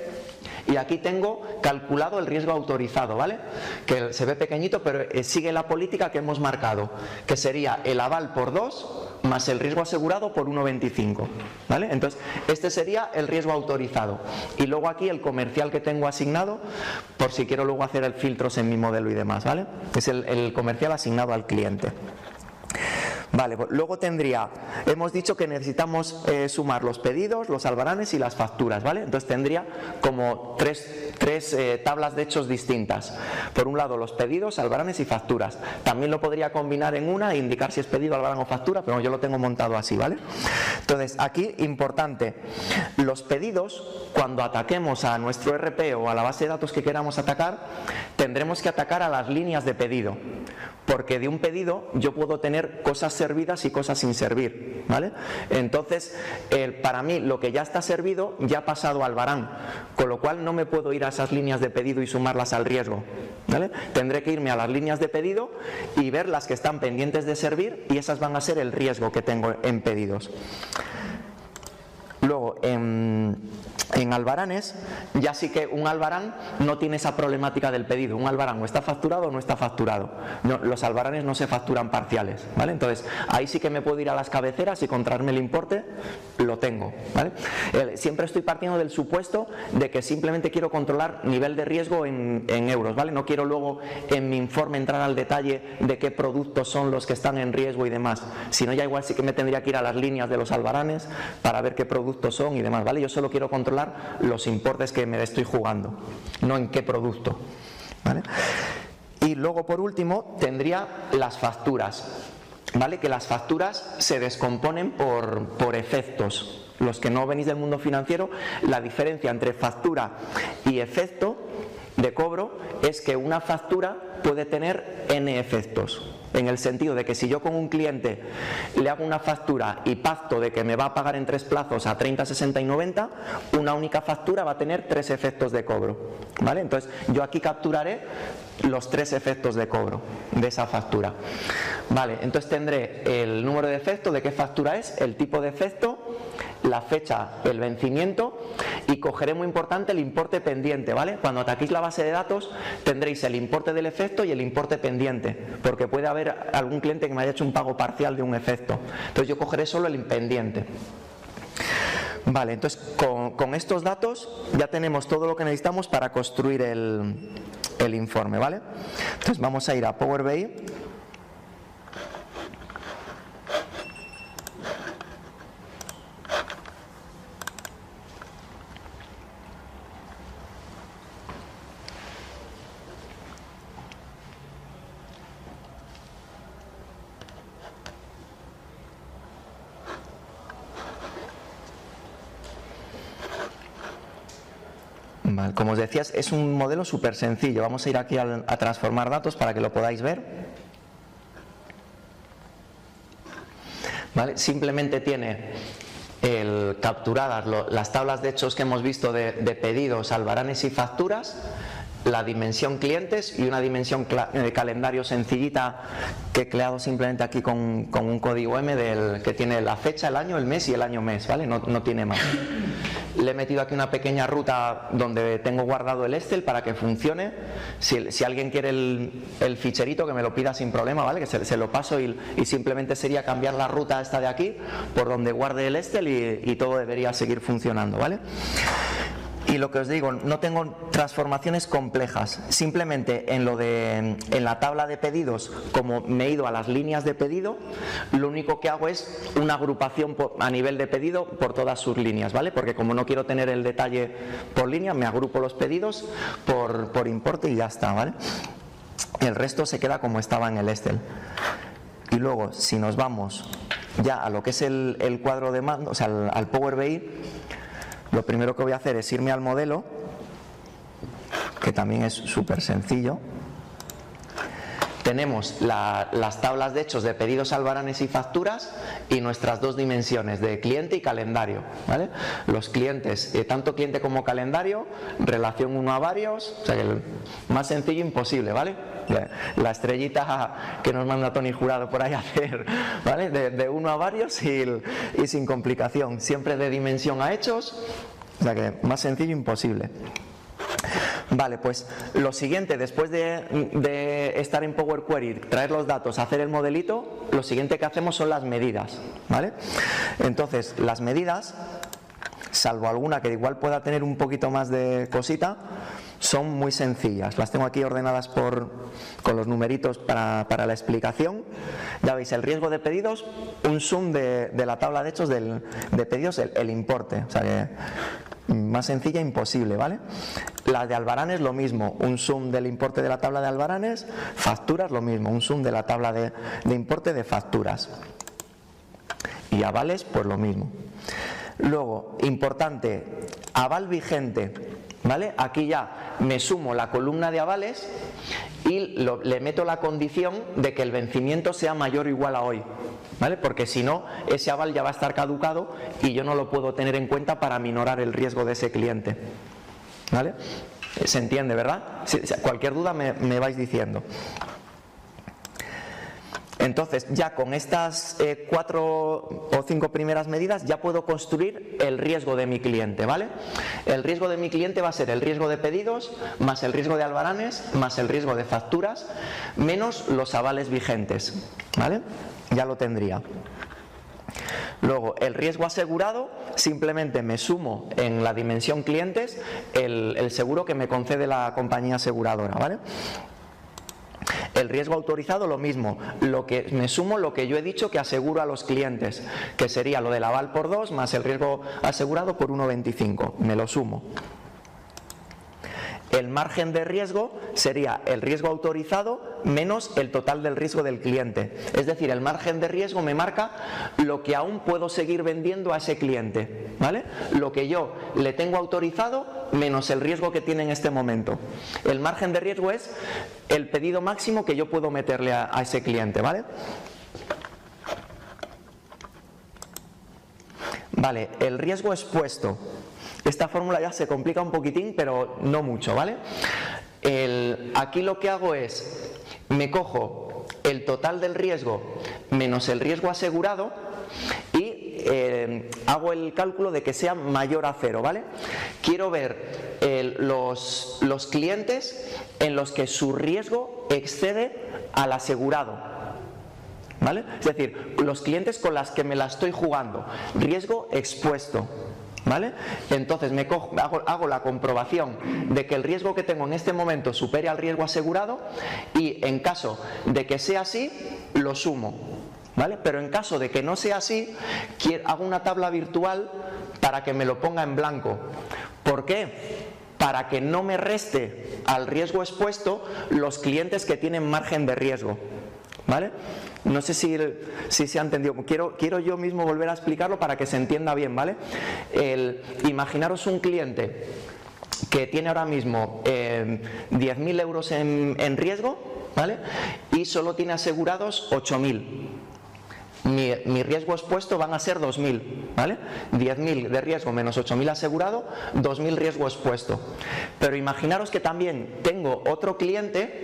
Y aquí tengo calculado el riesgo autorizado, ¿vale? Que se ve pequeñito, pero sigue la política que hemos marcado, que sería el aval por 2 más el riesgo asegurado por 1,25, ¿vale? Entonces, este sería el riesgo autorizado. Y luego aquí el comercial que tengo asignado, por si quiero luego hacer filtros en mi modelo y demás, ¿vale? Es el comercial asignado al cliente. Vale, pues luego hemos dicho que necesitamos sumar los pedidos, los albaranes y las facturas, ¿vale? Entonces tendría como tres tablas de hechos distintas. Por un lado los pedidos, albaranes y facturas. También lo podría combinar en una e indicar si es pedido, albarán o factura, pero yo lo tengo montado así, ¿vale? Entonces aquí, importante, los pedidos, cuando ataquemos a nuestro RP o a la base de datos que queramos atacar, tendremos que atacar a las líneas de pedido, porque de un pedido yo puedo tener cosas servidas y cosas sin servir, ¿vale? Entonces, para mí lo que ya está servido ya ha pasado al albarán, con lo cual no me puedo ir a esas líneas de pedido y sumarlas al riesgo, ¿vale? Tendré que irme a las líneas de pedido y ver las que están pendientes de servir, y esas van a ser el riesgo que tengo en pedidos. Luego, en albaranes, ya sí que un albarán no tiene esa problemática del pedido. Un albarán o está facturado o no está facturado. No, los albaranes no se facturan parciales, ¿vale? Entonces, ahí sí que me puedo ir a las cabeceras y contrarme el importe, lo tengo, ¿vale? Siempre estoy partiendo del supuesto de que simplemente quiero controlar nivel de riesgo en euros, ¿vale? No quiero luego en mi informe entrar al detalle de qué productos son los que están en riesgo y demás. Si no, ya igual sí que me tendría que ir a las líneas de los albaranes para ver qué productos son y demás, ¿vale? Yo solo quiero controlar los importes que me estoy jugando, no en qué producto, ¿vale? Y luego, por último, tendría las facturas, ¿vale? Que las facturas se descomponen por efectos. Los que no venís del mundo financiero, la diferencia entre factura y efecto de cobro es que una factura puede tener n efectos. En el sentido de que si yo con un cliente le hago una factura y pacto de que me va a pagar en 3 plazos a 30, 60 y 90, una única factura va a tener 3 efectos de cobro, ¿vale? Entonces yo aquí capturaré los 3 efectos de cobro de esa factura, ¿vale? Entonces tendré el número de efecto, de qué factura es, el tipo de efecto, la fecha, el vencimiento, y cogeré, muy importante, el importe pendiente, ¿vale? Cuando ataquéis la base de datos tendréis el importe del efecto y el importe pendiente, porque puede haber algún cliente que me haya hecho un pago parcial de un efecto. Entonces yo cogeré solo el pendiente. Vale, entonces con estos datos ya tenemos todo lo que necesitamos para construir el informe, ¿vale? Entonces vamos a ir a Power BI. Vale, como os decía, es un modelo súper sencillo. Vamos a ir aquí a transformar datos para que lo podáis ver. Vale, simplemente tiene capturadas las tablas de hechos que hemos visto de pedidos, albaranes y facturas, la dimensión clientes y una dimensión de calendario sencillita que he creado simplemente aquí con un código M que tiene la fecha, el año, el mes y el año mes, ¿vale? No tiene más. Le he metido aquí una pequeña ruta donde tengo guardado el Excel para que funcione. Si alguien quiere el ficherito, que me lo pida sin problema, ¿vale? Que se lo paso y simplemente sería cambiar la ruta esta de aquí por donde guarde el Excel y todo debería seguir funcionando, ¿vale? Y lo que os digo, no tengo transformaciones complejas, simplemente en la tabla de pedidos, como me he ido a las líneas de pedido, lo único que hago es una agrupación a nivel de pedido por todas sus líneas, ¿vale? Porque como no quiero tener el detalle por línea, me agrupo los pedidos por importe y ya está, ¿vale? El resto se queda como estaba en el Excel. Y luego, si nos vamos ya a lo que es el cuadro de mando, o sea, al Power BI, lo primero que voy a hacer es irme al modelo, que también es súper sencillo. Tenemos las tablas de hechos de pedidos, albaranes y facturas y nuestras dos dimensiones de cliente y calendario, ¿vale? Los clientes, tanto cliente como calendario, relación 1 a varios, o sea que el más sencillo imposible, ¿vale? La estrellita que nos manda Tony Jurado por ahí a hacer, ¿vale? De 1 a varios y sin complicación, siempre de dimensión a hechos, o sea que más sencillo imposible. Vale, pues lo siguiente, después de estar en Power Query, traer los datos, hacer el modelito, lo siguiente que hacemos son las medidas, ¿vale? Entonces, las medidas, salvo alguna que igual pueda tener un poquito más de cosita, son muy sencillas. Las tengo aquí ordenadas con los numeritos para la explicación. Ya veis, el riesgo de pedidos, un sum de la tabla de hechos de pedidos, el importe, o sea que más sencilla imposible, ¿vale? La de albaranes lo mismo, un sum del importe de la tabla de albaranes, facturas lo mismo, un sum de la tabla de importe de facturas. Y avales pues lo mismo. Luego, importante, aval vigente, ¿vale? Aquí ya me sumo la columna de avales y le meto la condición de que el vencimiento sea mayor o igual a hoy, ¿vale? Porque si no, ese aval ya va a estar caducado y yo no lo puedo tener en cuenta para minorar el riesgo de ese cliente, ¿vale? ¿Se entiende, verdad? Si cualquier duda me vais diciendo. Entonces, ya con estas 4 o 5 primeras medidas ya puedo construir el riesgo de mi cliente, ¿vale? El riesgo de mi cliente va a ser el riesgo de pedidos, más el riesgo de albaranes, más el riesgo de facturas, menos los avales vigentes, ¿vale? Ya lo tendría. Luego, el riesgo asegurado, simplemente me sumo en la dimensión clientes el seguro que me concede la compañía aseguradora, ¿vale? El riesgo autorizado lo mismo, me sumo lo que yo he dicho que aseguro a los clientes, que sería lo del aval por 2 más el riesgo asegurado por 1,25, me lo sumo. El margen de riesgo sería el riesgo autorizado menos el total del riesgo del cliente. Es decir, el margen de riesgo me marca lo que aún puedo seguir vendiendo a ese cliente, ¿vale? Lo que yo le tengo autorizado menos el riesgo que tiene en este momento. El margen de riesgo es el pedido máximo que yo puedo meterle a ese cliente, ¿vale? Vale, el riesgo expuesto. Esta fórmula ya se complica un poquitín, pero no mucho, ¿vale? Aquí lo que hago es, me cojo el total del riesgo menos el riesgo asegurado y hago el cálculo de que sea mayor a 0, ¿vale? Quiero ver los clientes en los que su riesgo excede al asegurado, ¿vale? Es decir, los clientes con los que me la estoy jugando, riesgo expuesto, ¿vale? Entonces hago la comprobación de que el riesgo que tengo en este momento supere al riesgo asegurado y en caso de que sea así, lo sumo, ¿vale? Pero en caso de que no sea así, hago una tabla virtual para que me lo ponga en blanco. ¿Por qué? Para que no me reste al riesgo expuesto los clientes que tienen margen de riesgo, ¿vale? No sé si se ha entendido. Quiero yo mismo volver a explicarlo para que se entienda bien, ¿vale? Imaginaros un cliente que tiene ahora mismo 10.000 euros en riesgo, ¿vale? Y solo tiene asegurados 8.000. Mi riesgo expuesto van a ser 2.000, ¿vale? 10.000 de riesgo menos 8.000 asegurado, 2.000 riesgo expuesto. Pero imaginaros que también tengo otro cliente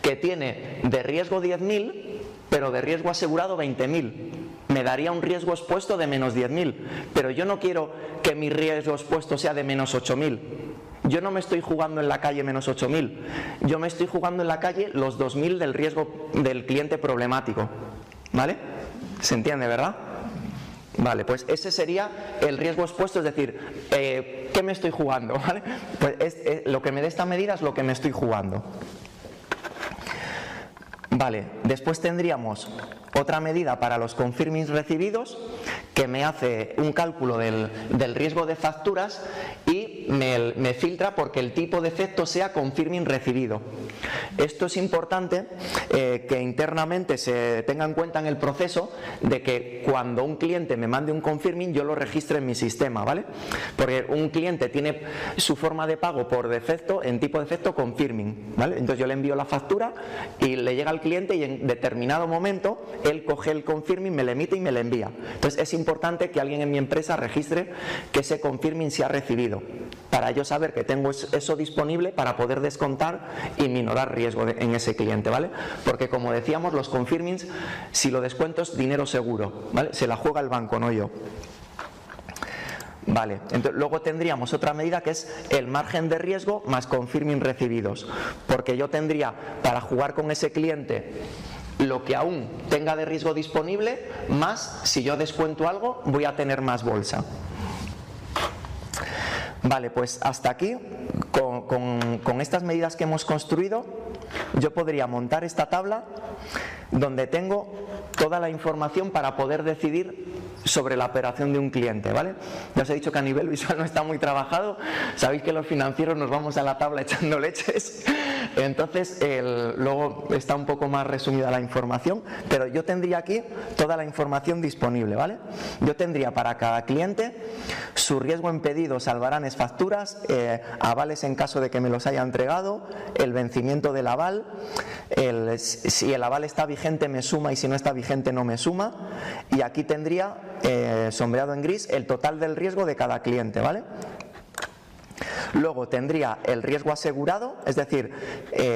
que tiene de riesgo 10.000, pero de riesgo asegurado 20.000. Me daría un riesgo expuesto de menos 10.000, pero yo no quiero que mi riesgo expuesto sea de menos 8.000. Yo no me estoy jugando en la calle menos 8.000, yo me estoy jugando en la calle los 2.000 del riesgo del cliente problemático, ¿vale? ¿Se entiende, verdad? Vale, pues ese sería el riesgo expuesto, es decir, ¿qué me estoy jugando? ¿Vale? Pues lo que me dé esta medida es lo que me estoy jugando. Vale, después tendríamos otra medida para los confirmings recibidos que me hace un cálculo del riesgo de facturas y me filtra porque el tipo de efecto sea confirming recibido. Esto es importante que internamente se tenga en cuenta en el proceso de que cuando un cliente me mande un confirming yo lo registre en mi sistema, ¿vale? Porque un cliente tiene su forma de pago por defecto en tipo de efecto confirming, ¿vale? Entonces yo le envío la factura y le llega al cliente y en determinado momento él coge el confirming, me lo emite y me lo envía. Entonces es importante que alguien en mi empresa registre que ese confirming se ha recibido, para yo saber que tengo eso disponible para poder descontar y minorar riesgo en ese cliente, ¿vale? Porque como decíamos, los confirmings, si lo descuento es dinero seguro, ¿vale? Se la juega el banco, no yo. Vale, entonces, luego tendríamos otra medida que es el margen de riesgo más confirming recibidos, porque yo tendría para jugar con ese cliente lo que aún tenga de riesgo disponible, más si yo descuento algo voy a tener más bolsa. Vale, pues hasta aquí, con estas medidas que hemos construido, yo podría montar esta tabla donde tengo toda la información para poder decidir sobre la operación de un cliente, ¿vale? Ya os he dicho que a nivel visual no está muy trabajado, sabéis que los financieros nos vamos a la tabla echando leches, entonces luego está un poco más resumida la información, pero yo tendría aquí toda la información disponible, ¿vale? Yo tendría para cada cliente su riesgo en pedidos, albaranes, facturas, avales en caso de que me los haya entregado, el vencimiento del aval, si el aval está vigente me suma y si no está vigente no me suma, y aquí tendría sombreado en gris el total del riesgo de cada cliente, ¿vale? Luego tendría el riesgo asegurado, es decir,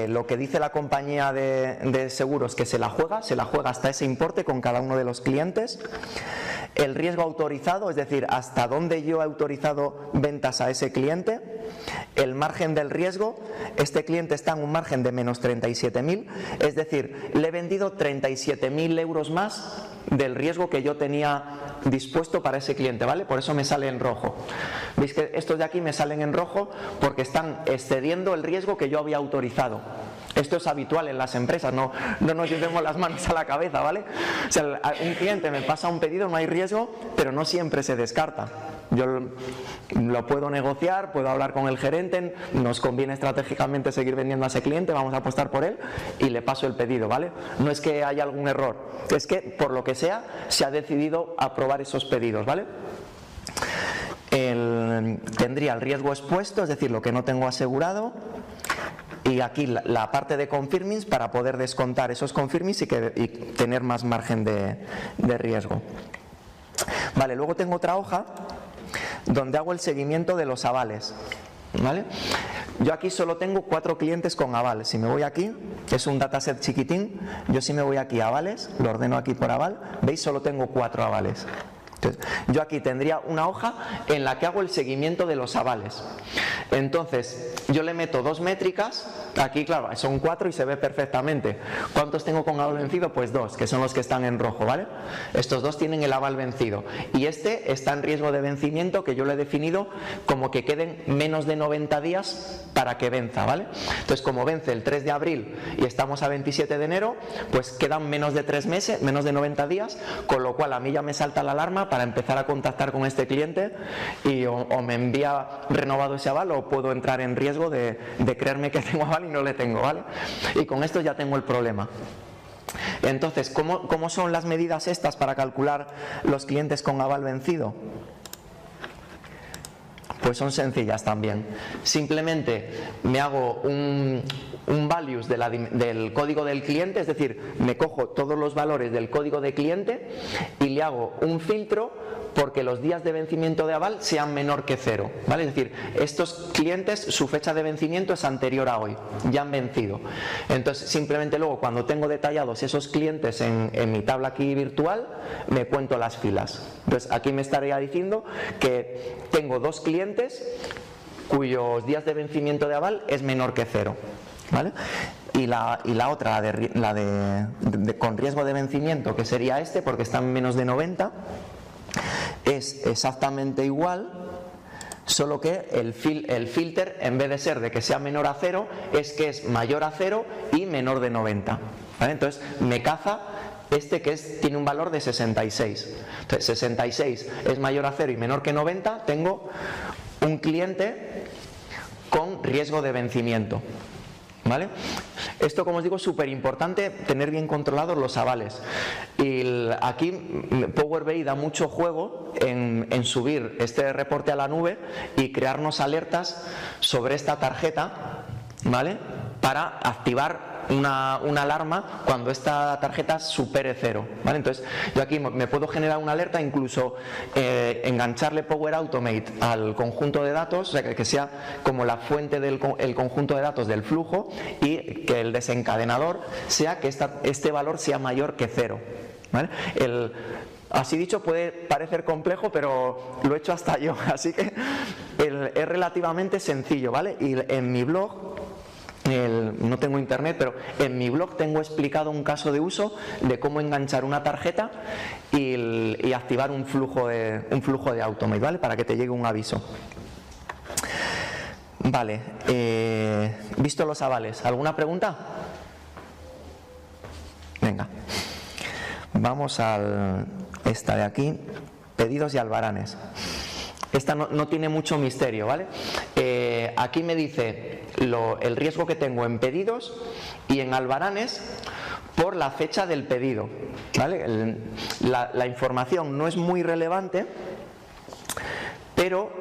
lo que dice la compañía de seguros que se la juega hasta ese importe con cada uno de los clientes. El riesgo autorizado, es decir, hasta dónde yo he autorizado ventas a ese cliente. El margen del riesgo, este cliente está en un margen de menos 37.000, es decir, le he vendido 37.000 euros más del riesgo que yo tenía dispuesto para ese cliente, ¿vale? Por eso me sale en rojo. Veis que estos de aquí me salen en rojo porque están excediendo el riesgo que yo había autorizado. Esto es habitual en las empresas, no nos llevemos las manos a la cabeza, ¿vale? O sea, un cliente me pasa un pedido, no hay riesgo, pero no siempre se descarta. Yo lo puedo negociar, puedo hablar con el gerente, nos conviene estratégicamente seguir vendiendo a ese cliente, vamos a apostar por él y le paso el pedido, ¿vale? No es que haya algún error, es que por lo que sea se ha decidido aprobar esos pedidos, ¿vale? Tendría el riesgo expuesto, es decir, lo que no tengo asegurado. Y aquí la parte de confirmings para poder descontar esos confirmings y tener más margen de riesgo. Vale, luego tengo otra hoja donde hago el seguimiento de los avales, ¿vale? Yo aquí solo tengo 4 clientes con aval. Si me voy aquí, es un dataset chiquitín, yo si me voy aquí a avales, lo ordeno aquí por aval, veis, solo tengo 4 avales. Entonces, yo aquí tendría una hoja en la que hago el seguimiento de los avales. Entonces, yo le meto 2 métricas, aquí claro, son 4 y se ve perfectamente. ¿Cuántos tengo con aval vencido? Pues 2, que son los que están en rojo, ¿vale? Estos 2 tienen el aval vencido. Y este está en riesgo de vencimiento, que yo lo he definido como que queden menos de 90 días para que venza, ¿vale? Entonces, como vence el 3 de abril y estamos a 27 de enero, pues quedan menos de 3 meses, menos de 90 días, con lo cual a mí ya me salta la alarma para empezar a contactar con este cliente y o me envía renovado ese aval o puedo entrar en riesgo de creerme que tengo aval y no le tengo, ¿vale? Y con esto ya tengo el problema. Entonces, ¿cómo son las medidas estas para calcular los clientes con aval vencido? Pues son sencillas también. Simplemente me hago un values del código del cliente, es decir, me cojo todos los valores del código de cliente y le hago un filtro porque los días de vencimiento de aval sean menor que 0, ¿vale? Es decir, estos clientes, su fecha de vencimiento es anterior a hoy, ya han vencido. Entonces, simplemente luego, cuando tengo detallados esos clientes en mi tabla aquí virtual, me cuento las filas. Entonces, aquí me estaría diciendo que tengo 2 clientes cuyos días de vencimiento de aval es menor que 0, ¿vale? Y la otra, con riesgo de vencimiento, que sería este, porque está en menos de 90, es exactamente igual, solo que el filter, en vez de ser de que sea menor a 0, es que es mayor a 0 y menor de 90, ¿vale? Entonces me caza este que tiene un valor de 66. Entonces 66 es mayor a 0 y menor que 90, tengo un cliente con riesgo de vencimiento, ¿vale? Esto, como os digo, es súper importante tener bien controlados los avales. Y aquí Power BI da mucho juego en subir este reporte a la nube y crearnos alertas sobre esta tarjeta, ¿vale? Para activar una alarma cuando esta tarjeta supere 0, ¿vale? Entonces yo aquí me puedo generar una alerta, incluso engancharle Power Automate al conjunto de datos, o sea, que sea como la fuente del conjunto de datos del flujo, y que el desencadenador sea que este valor sea mayor que 0, ¿vale? Así dicho puede parecer complejo, pero lo he hecho hasta yo, así que es relativamente sencillo, ¿vale? Y en mi blog, no tengo internet, pero en mi blog tengo explicado un caso de uso de cómo enganchar una tarjeta y activar un flujo de Automate, ¿vale? Para que te llegue un aviso. Vale, visto los avales, ¿alguna pregunta? Venga, vamos a esta de aquí, pedidos y albaranes. Esta no tiene mucho misterio, ¿vale? Aquí me dice el riesgo que tengo en pedidos y en albaranes por la fecha del pedido, ¿vale? La información no es muy relevante, pero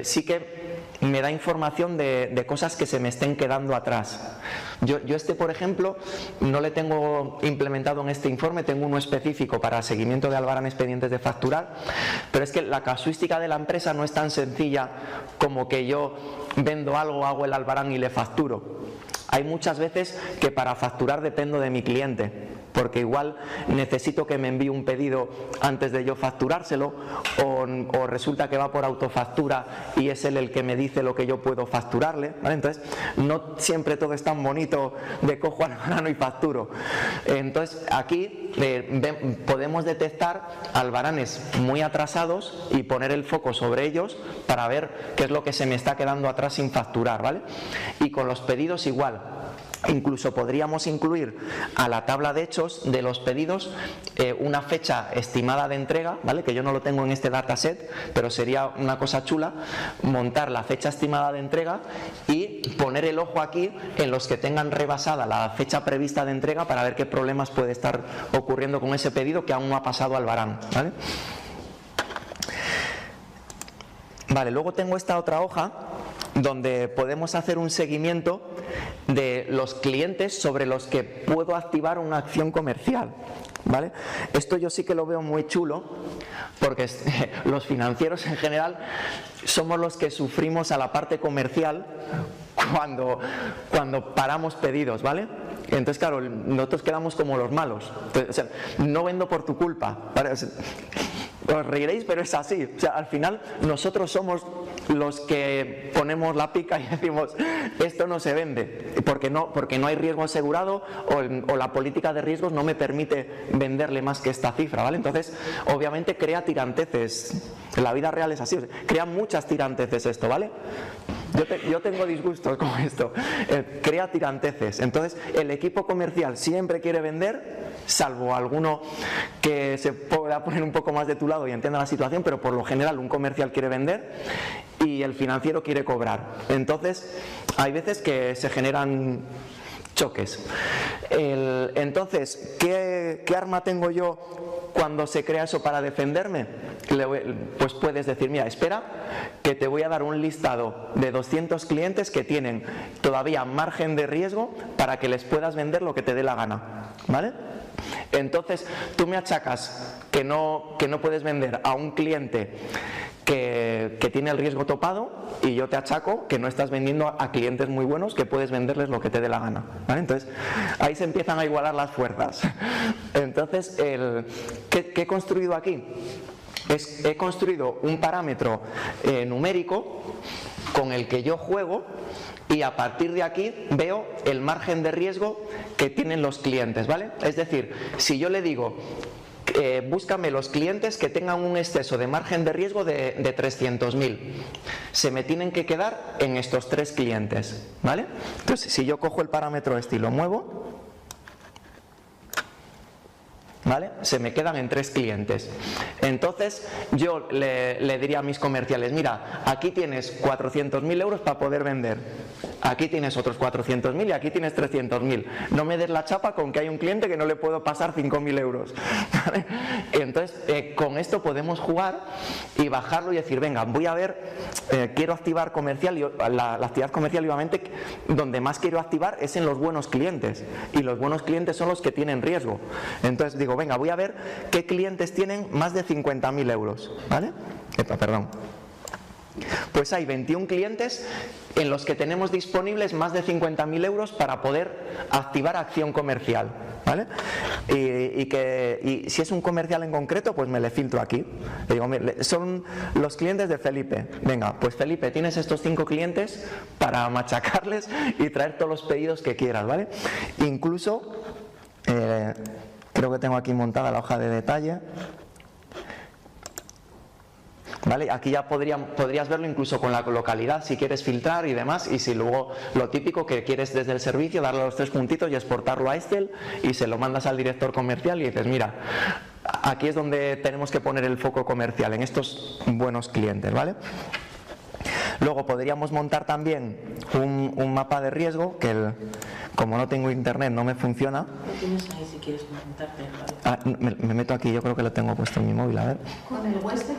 sí que me da información de cosas que se me estén quedando atrás. Yo por ejemplo, no le tengo implementado en este informe, tengo uno específico para seguimiento de albaranes pendientes de facturar, pero es que la casuística de la empresa no es tan sencilla como que yo vendo algo, hago el albarán y le facturo. Hay muchas veces que para facturar dependo de mi cliente, porque igual necesito que me envíe un pedido antes de yo facturárselo, o resulta que va por autofactura y es él el que me dice lo que yo puedo facturarle, ¿vale? Entonces no siempre todo es tan bonito de cojo al grano y facturo. Entonces aquí podemos detectar albaranes muy atrasados y poner el foco sobre ellos para ver qué es lo que se me está quedando atrás sin facturar, ¿vale? Y con los pedidos igual. Incluso podríamos incluir a la tabla de hechos de los pedidos una fecha estimada de entrega, ¿vale? Que yo no lo tengo en este dataset, pero sería una cosa chula montar la fecha estimada de entrega y poner el ojo aquí en los que tengan rebasada la fecha prevista de entrega para ver qué problemas puede estar ocurriendo con ese pedido que aún no ha pasado al varán, ¿vale? Vale, luego tengo esta otra hoja donde podemos hacer un seguimiento de los clientes sobre los que puedo activar una acción comercial, ¿vale? Esto yo sí que lo veo muy chulo, porque los financieros en general somos los que sufrimos a la parte comercial cuando paramos pedidos, ¿vale? Entonces, claro, nosotros quedamos como los malos. Entonces, o sea, no vendo por tu culpa, ¿vale? O sea, Os reiréis, pero es así. O sea, al final nosotros somos los que ponemos la pica y decimos esto no se vende porque no hay riesgo asegurado o la política de riesgos no me permite venderle más que esta cifra, ¿vale? Entonces, obviamente crea tiranteces. En la vida real es así, crea muchas tiranteces esto, ¿vale? Yo tengo disgustos con esto. Crea tiranteces. Entonces, el equipo comercial siempre quiere vender, salvo alguno que se pueda poner un poco más de tu lado y entienda la situación, pero por lo general un comercial quiere vender y el financiero quiere cobrar. Entonces, hay veces que se generan choques. Entonces, ¿qué arma tengo yo cuando se crea eso para defenderme? Pues puedes decir, mira, espera, que te voy a dar un listado de 200 clientes que tienen todavía margen de riesgo para que les puedas vender lo que te dé la gana, ¿vale? Entonces, tú me achacas que no puedes vender a un cliente que tiene el riesgo topado y yo te achaco que no estás vendiendo a clientes muy buenos que puedes venderles lo que te dé la gana, ¿vale? Entonces ahí se empiezan a igualar las fuerzas. Entonces, ¿qué he construido aquí? He construido un parámetro numérico con el que yo juego y a partir de aquí veo el margen de riesgo que tienen los clientes, ¿vale? Es decir, si yo le digo búscame los clientes que tengan un exceso de margen de riesgo de 300.000. Se me tienen que quedar en estos 3 clientes, ¿vale? Entonces, si yo cojo el parámetro este y lo muevo, ¿vale? Se me quedan en 3 clientes. Entonces, yo le diría a mis comerciales, mira, aquí tienes 400.000 euros para poder vender. Aquí tienes otros 400.000 y aquí tienes 300.000. No me des la chapa con que hay un cliente que no le puedo pasar 5.000 euros. ¿Vale? Entonces, con esto podemos jugar y bajarlo y decir, venga, voy a ver, quiero activar comercial. Y la actividad comercial, obviamente, donde más quiero activar es en los buenos clientes. Y los buenos clientes son los que tienen riesgo. Entonces digo, venga, voy a ver qué clientes tienen más de 50.000 euros. ¿Vale? Perdón. Pues hay 21 clientes en los que tenemos disponibles más de 50.000 euros para poder activar acción comercial, ¿vale? Y si es un comercial en concreto, pues me le filtro aquí. Le digo, mire, son los clientes de Felipe. Venga, pues Felipe, tienes estos 5 clientes para machacarles y traer todos los pedidos que quieras, ¿vale? Incluso, creo que tengo aquí montada la hoja de detalle. ¿Vale? Aquí ya podrías verlo incluso con la localidad si quieres filtrar y demás, y si luego lo típico que quieres desde el servicio darle los 3 puntitos y exportarlo a Excel y se lo mandas al director comercial y dices, mira, aquí es donde tenemos que poner el foco comercial, en estos buenos clientes, ¿vale? Luego podríamos montar también un mapa de riesgo que como no tengo internet no me funciona. Lo tienes ahí si quieres montarte. Ah, me meto aquí, yo creo que lo tengo puesto en mi móvil, a ver. Con el West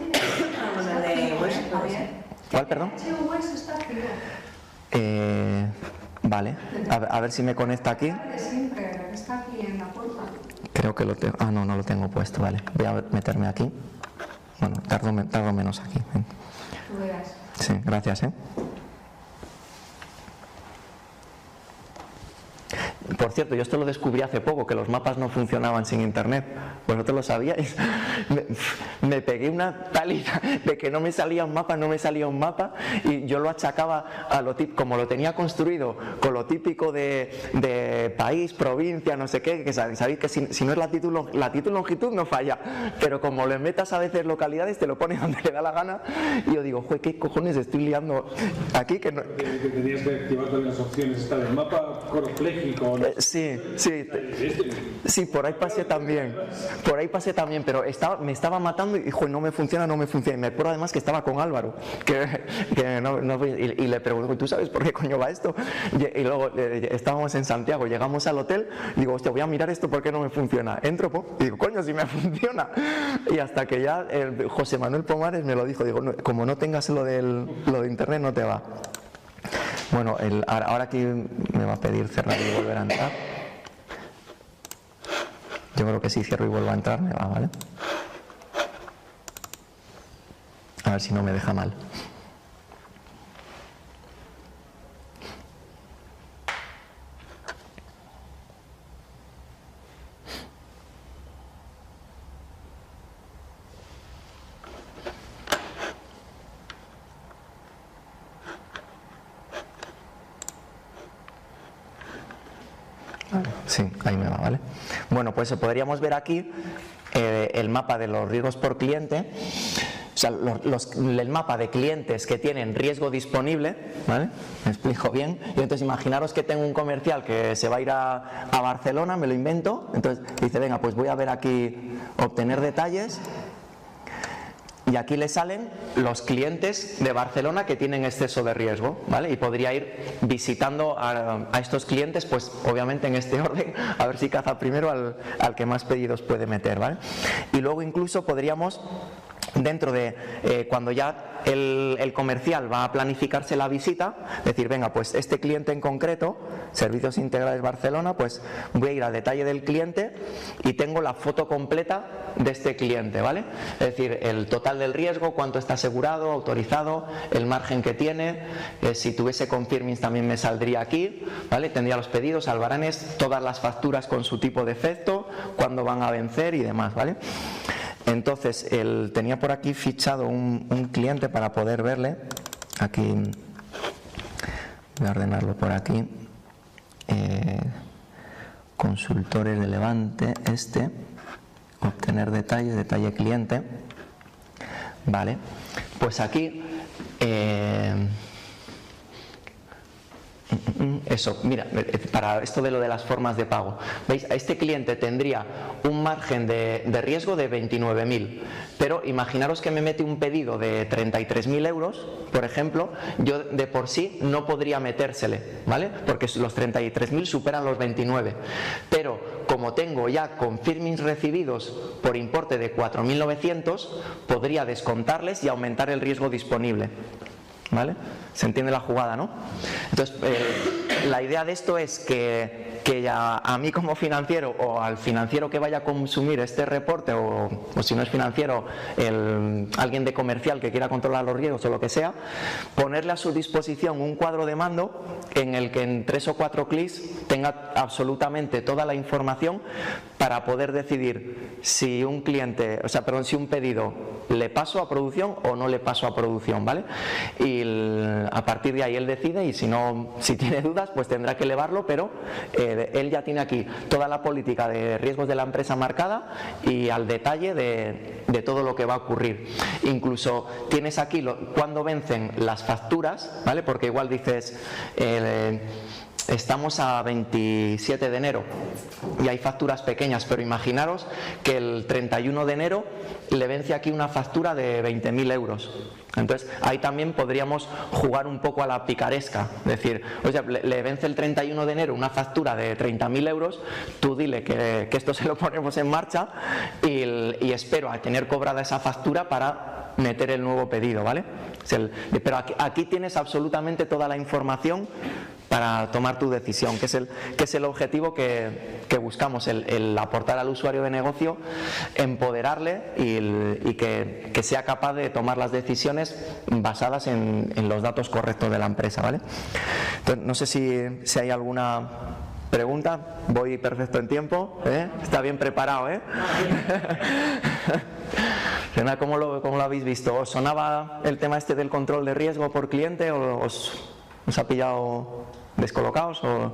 ¿Cuál, perdón? West está activo. Vale, a ver si me conecta aquí. Siempre está aquí en la puerta. Creo que lo tengo. Ah, no lo tengo puesto, vale. Voy a meterme aquí. Bueno, tardo menos aquí. Tú verás. Sí, gracias, Por cierto, yo esto lo descubrí hace poco, que los mapas no funcionaban sin internet. ¿Vosotros lo sabíais? Me pegué una paliza de que no me salía un mapa, y yo lo achacaba a lo típico, como lo tenía construido con lo típico de país, provincia, no sé qué, que sabéis que si no es latitud, longitud no falla, pero como le metas a veces localidades, te lo pone donde le da la gana, y yo digo, joder, ¿qué cojones estoy liando aquí? Que tenías que activar también las opciones, está del mapa coroflégico. Sí, por ahí pasé también, pero me estaba matando y no me funciona, y me acuerdo además que estaba con Álvaro, y le pregunto, ¿tú sabes por qué coño va esto? Y luego estábamos en Santiago, llegamos al hotel, digo, hostia, voy a mirar esto, ¿por qué no me funciona? Entro, y digo, coño, si me funciona, y hasta que ya José Manuel Pomares me lo dijo, digo, no, como no tengas lo de internet no te va. Bueno, ahora aquí me va a pedir cerrar y volver a entrar. Yo creo que si cierro y vuelvo a entrar me va, ¿vale? A ver si no me deja mal. Sí, ahí me va, ¿vale? Bueno, pues podríamos ver aquí el mapa de los riesgos por cliente. O sea, el mapa de clientes que tienen riesgo disponible, ¿vale? Me explico bien. Y entonces imaginaros que tengo un comercial que se va a ir a Barcelona, me lo invento, entonces dice, venga, pues voy a ver aquí, obtener detalles, y aquí le salen los clientes de Barcelona que tienen exceso de riesgo, ¿vale? Y podría ir visitando a estos clientes, pues obviamente en este orden, a ver si caza primero al que más pedidos puede meter, ¿vale? Y luego incluso podríamos, dentro de cuando ya el comercial va a planificarse la visita, decir, venga, pues este cliente en concreto, Servicios Integrales Barcelona, pues voy a ir al detalle del cliente y tengo la foto completa de este cliente, ¿vale? Es decir, el total del riesgo, cuánto está asegurado, autorizado, el margen que tiene, si tuviese confirmings también me saldría aquí, ¿vale? Tendría los pedidos, albaranes, todas las facturas con su tipo de efecto, cuándo van a vencer y demás, ¿vale? Entonces, tenía por aquí fichado un cliente para poder verle. Aquí, voy a ordenarlo por aquí. Consultores de Levante, obtener detalle cliente. Vale, pues aquí, eso, mira, para esto de lo de las formas de pago, ¿veis? Este cliente tendría un margen de riesgo de 29.000, pero imaginaros que me mete un pedido de 33.000 euros, por ejemplo, yo de por sí no podría metérsele, ¿vale? Porque los 33.000 superan los 29, pero como tengo ya confirmings recibidos por importe de 4.900, podría descontarles y aumentar el riesgo disponible, ¿vale? ¿Se entiende la jugada, no? Entonces, la idea de esto es que ya a mí como financiero o al financiero que vaya a consumir este reporte o si no es financiero, alguien de comercial que quiera controlar los riesgos o lo que sea, ponerle a su disposición un cuadro de mando en el que en 3 o 4 clics tenga absolutamente toda la información para poder decidir si un cliente, si un pedido le paso a producción o no le paso a producción, ¿vale? Y a partir de ahí él decide, y si tiene dudas, pues tendrá que elevarlo, pero él ya tiene aquí toda la política de riesgos de la empresa marcada y al detalle de todo lo que va a ocurrir. Incluso tienes aquí cuando vencen las facturas, ¿vale? Porque igual dices, estamos a 27 de enero y hay facturas pequeñas, pero imaginaros que el 31 de enero le vence aquí una factura de 20.000 euros. Entonces ahí también podríamos jugar un poco a la picaresca, decir, oye, le vence el 31 de enero una factura de 30.000 euros, tú dile que esto se lo ponemos en marcha y espero a tener cobrada esa factura para meter el nuevo pedido, ¿vale? Pero aquí tienes absolutamente toda la información para tomar tu decisión, que es el objetivo que buscamos, el aportar al usuario de negocio, empoderarle y que sea capaz de tomar las decisiones basadas en los datos correctos de la empresa, ¿vale? Entonces, no sé si hay alguna pregunta. Voy perfecto en tiempo, ¿eh? Está bien preparado, ¿eh? ¿Cómo lo habéis visto? ¿Os sonaba el tema del control de riesgo por cliente o os ha pillado descolocados? ¿O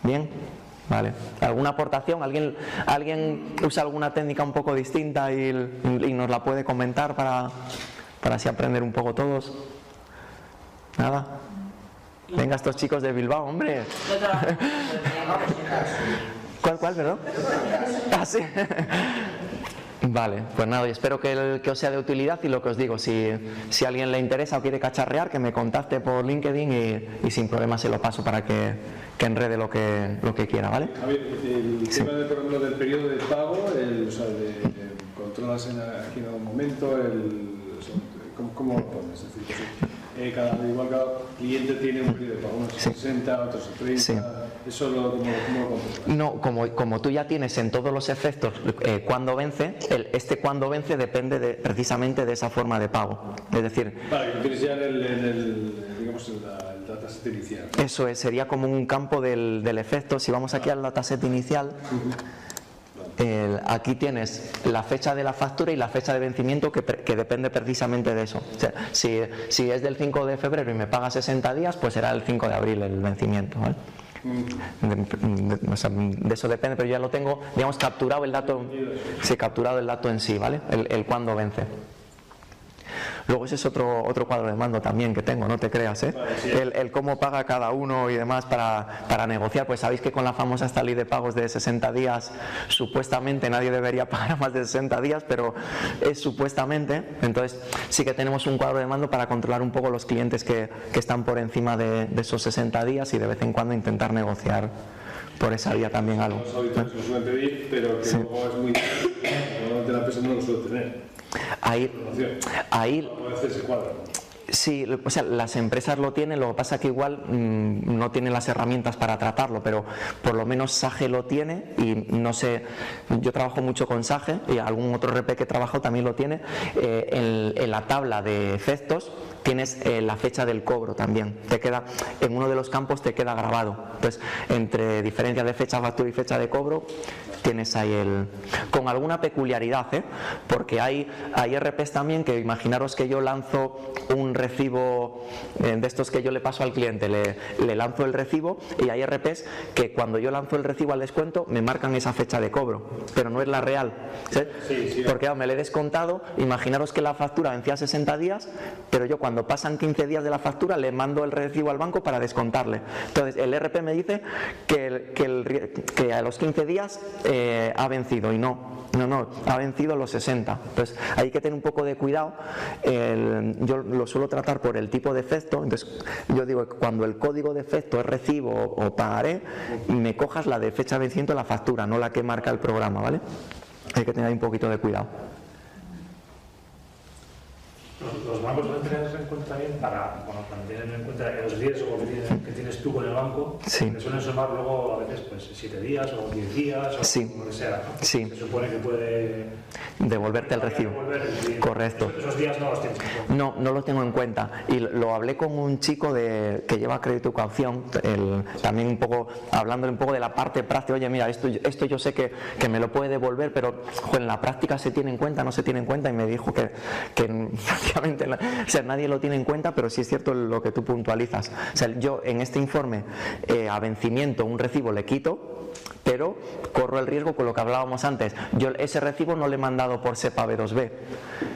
bien? Vale. ¿Alguna aportación? ¿Alguien usa alguna técnica un poco distinta y nos la puede comentar para así aprender un poco todos? ¿Nada? Venga, estos chicos de Bilbao, hombre. ¿Cuál, perdón? Ah, sí. Vale, pues nada, y espero que os sea de utilidad, y lo que os digo, si a alguien le interesa o quiere cacharrear, que me contacte por LinkedIn y sin problema se lo paso para que enrede lo que quiera, ¿vale? A ver, el tema por ejemplo, del periodo de pago, controlas aquí en algún momento, ¿cómo lo pones? Es decir, cada cliente tiene un periodo de pago, unos 60, otros 30, sí. ¿Eso ¿cómo lo controlas? No, como tú ya tienes en todos los efectos cuándo vence, cuándo vence depende precisamente de esa forma de pago. Es decir, vale, lo tienes ya en el dataset inicial. Eso es, sería como un campo del efecto. Si vamos aquí al dataset inicial, aquí tienes la fecha de la factura y la fecha de vencimiento que depende precisamente de eso. O sea, si es del 5 de febrero y me paga 60 días, pues será el 5 de abril el vencimiento, ¿vale? O sea, de eso depende, pero ya lo tengo, digamos, capturado el dato, sí, capturado el dato en sí, ¿vale? El cuándo vence. Luego ese es otro cuadro de mando también que tengo, no te creas, ¿eh? Vale, sí. El cómo paga cada uno y demás para negociar. Pues sabéis que con la famosa esta ley de pagos de 60 días, supuestamente nadie debería pagar más de 60 días, pero es supuestamente. Entonces sí que tenemos un cuadro de mando para controlar un poco los clientes que están por encima de esos 60 días y de vez en cuando intentar negociar por esa vía también algo. Los auditores lo suelen pedir, pero que Sí. luego es muy difícil. Normalmente la empresa no lo suele tener. Ahí A veces se cuadra. sí, o sea, las empresas lo tienen, lo que pasa que igual no tienen las herramientas para tratarlo, pero por lo menos SAGE lo tiene y no sé, yo trabajo mucho con SAGE y algún otro RP que he trabajado también lo tiene. En la tabla de efectos tienes la fecha del cobro también, te queda, en uno de los campos te queda grabado. Entonces, entre diferencia de fecha factura y fecha de cobro, tienes ahí con alguna peculiaridad, porque hay RPs también que imaginaros que yo lanzo un recibo de estos que yo le paso al cliente, le lanzo el recibo y hay RPs que cuando yo lanzo el recibo al descuento me marcan esa fecha de cobro, pero no es la real, ¿sí? Sí. Porque me le he descontado, imaginaros que la factura vencía 60 días, pero yo cuando pasan 15 días de la factura le mando el recibo al banco para descontarle. Entonces el RP me dice que a los 15 días ha vencido y no, ha vencido los 60. Entonces hay que tener un poco de cuidado. Yo lo suelo tratar por el tipo de efecto. Entonces yo digo que cuando el código de efecto es recibo o pagaré, me cojas la de fecha de vencimiento de la factura, no la que marca el programa, ¿vale? Hay que tener ahí un poquito de cuidado. Los bancos deben tener en cuenta bien para tener en cuenta los riesgos que tienes tú con el banco. Sí. Que suelen sumar luego a veces pues 7 días o 10 días o Sí. lo que sea, ¿no? Sí. Se supone que puede Devolverte el recibo. devolver el dinero. Correcto. Esos días no los tienes en cuenta. No lo tengo en cuenta y lo hablé con un chico que lleva crédito y caución, también un poco hablándole un poco de la parte práctica. Oye, mira, esto yo sé que me lo puede devolver, pero en la práctica se tiene en cuenta, no se tiene en cuenta, y me dijo que prácticamente, o sea, nadie lo tiene en cuenta, pero sí es cierto lo que tú puntualizas. O sea, yo en este informe a vencimiento un recibo le quito, pero corro el riesgo con lo que hablábamos antes. Yo ese recibo no le he mandado por SEPA B2B,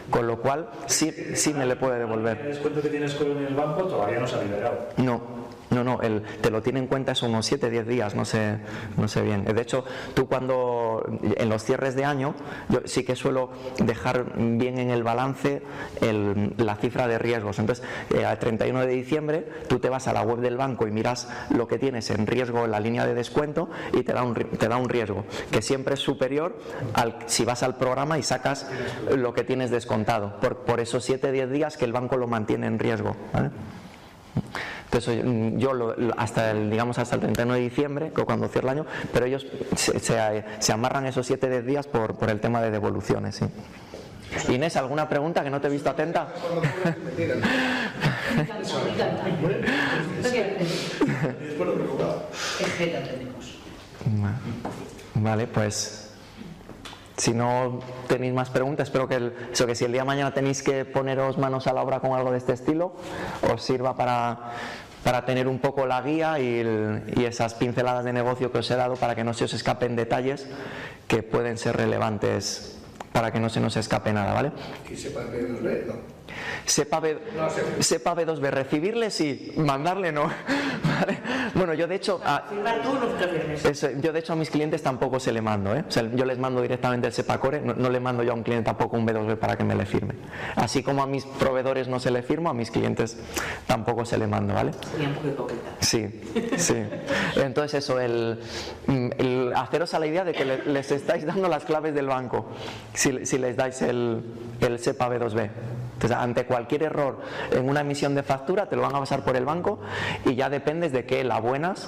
con lo cual sí me le puede devolver. El descuento que tienes con el banco todavía no se ha liberado. No, te lo tiene en cuenta es unos 7-10 días, no sé bien. De hecho, tú cuando en los cierres de año, yo sí que suelo dejar bien en el balance la cifra de riesgos. Entonces, al 31 de diciembre, tú te vas a la web del banco y miras lo que tienes en riesgo en la línea de descuento y te da un riesgo, que siempre es superior si vas al programa y sacas lo que tienes descontado, por esos 7-10 días que el banco lo mantiene en riesgo, ¿vale? Entonces yo hasta el 31 de diciembre, cuando cierra el año, pero ellos se amarran esos 7 días por el tema de devoluciones, sí. Inés, ¿alguna pregunta que no te he visto atenta? Vale, pues si no tenéis más preguntas, espero que si el día de mañana tenéis que poneros manos a la obra con algo de este estilo, os sirva para tener un poco la guía y esas pinceladas de negocio que os he dado, para que no se os escapen detalles que pueden ser relevantes, para que no se nos escape nada, ¿vale? ¿Y sepa B2B? No. SEPA B2B, recibirle sí, mandarle no. ¿Vale? Bueno, yo de hecho Firmar tú no te firmes. yo de hecho a mis clientes tampoco se le mando, O sea, yo les mando directamente el SEPA Core, no le mando yo a un cliente tampoco un B2B para que me le firme. Así como a mis proveedores no se le firmo, a mis clientes tampoco se le mando, ¿vale? Sería un poco hipócrita. Sí. Entonces eso, el haceros a la idea de que les estáis dando las claves del banco si les dais el SEPA B2B. Entonces, ante cualquier error en una emisión de factura, te lo van a pasar por el banco y ya dependes de que la buenas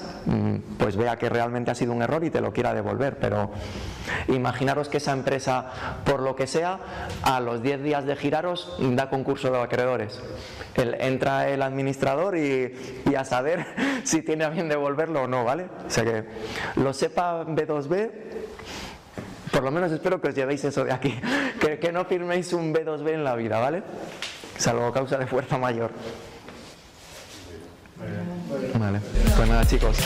pues vea que realmente ha sido un error y te lo quiera devolver. Pero imaginaros que esa empresa, por lo que sea, a los 10 días de giraros da concurso de acreedores. Entra el administrador y a saber si tiene a bien devolverlo o no, ¿vale? O sea que lo sepa B2B. Por lo menos espero que os llevéis eso de aquí, que no firméis un B2B en la vida, ¿vale? Salvo causa de fuerza mayor. Vale, pues nada, chicos.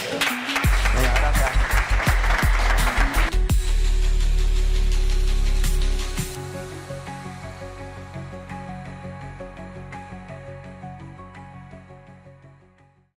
Gracias.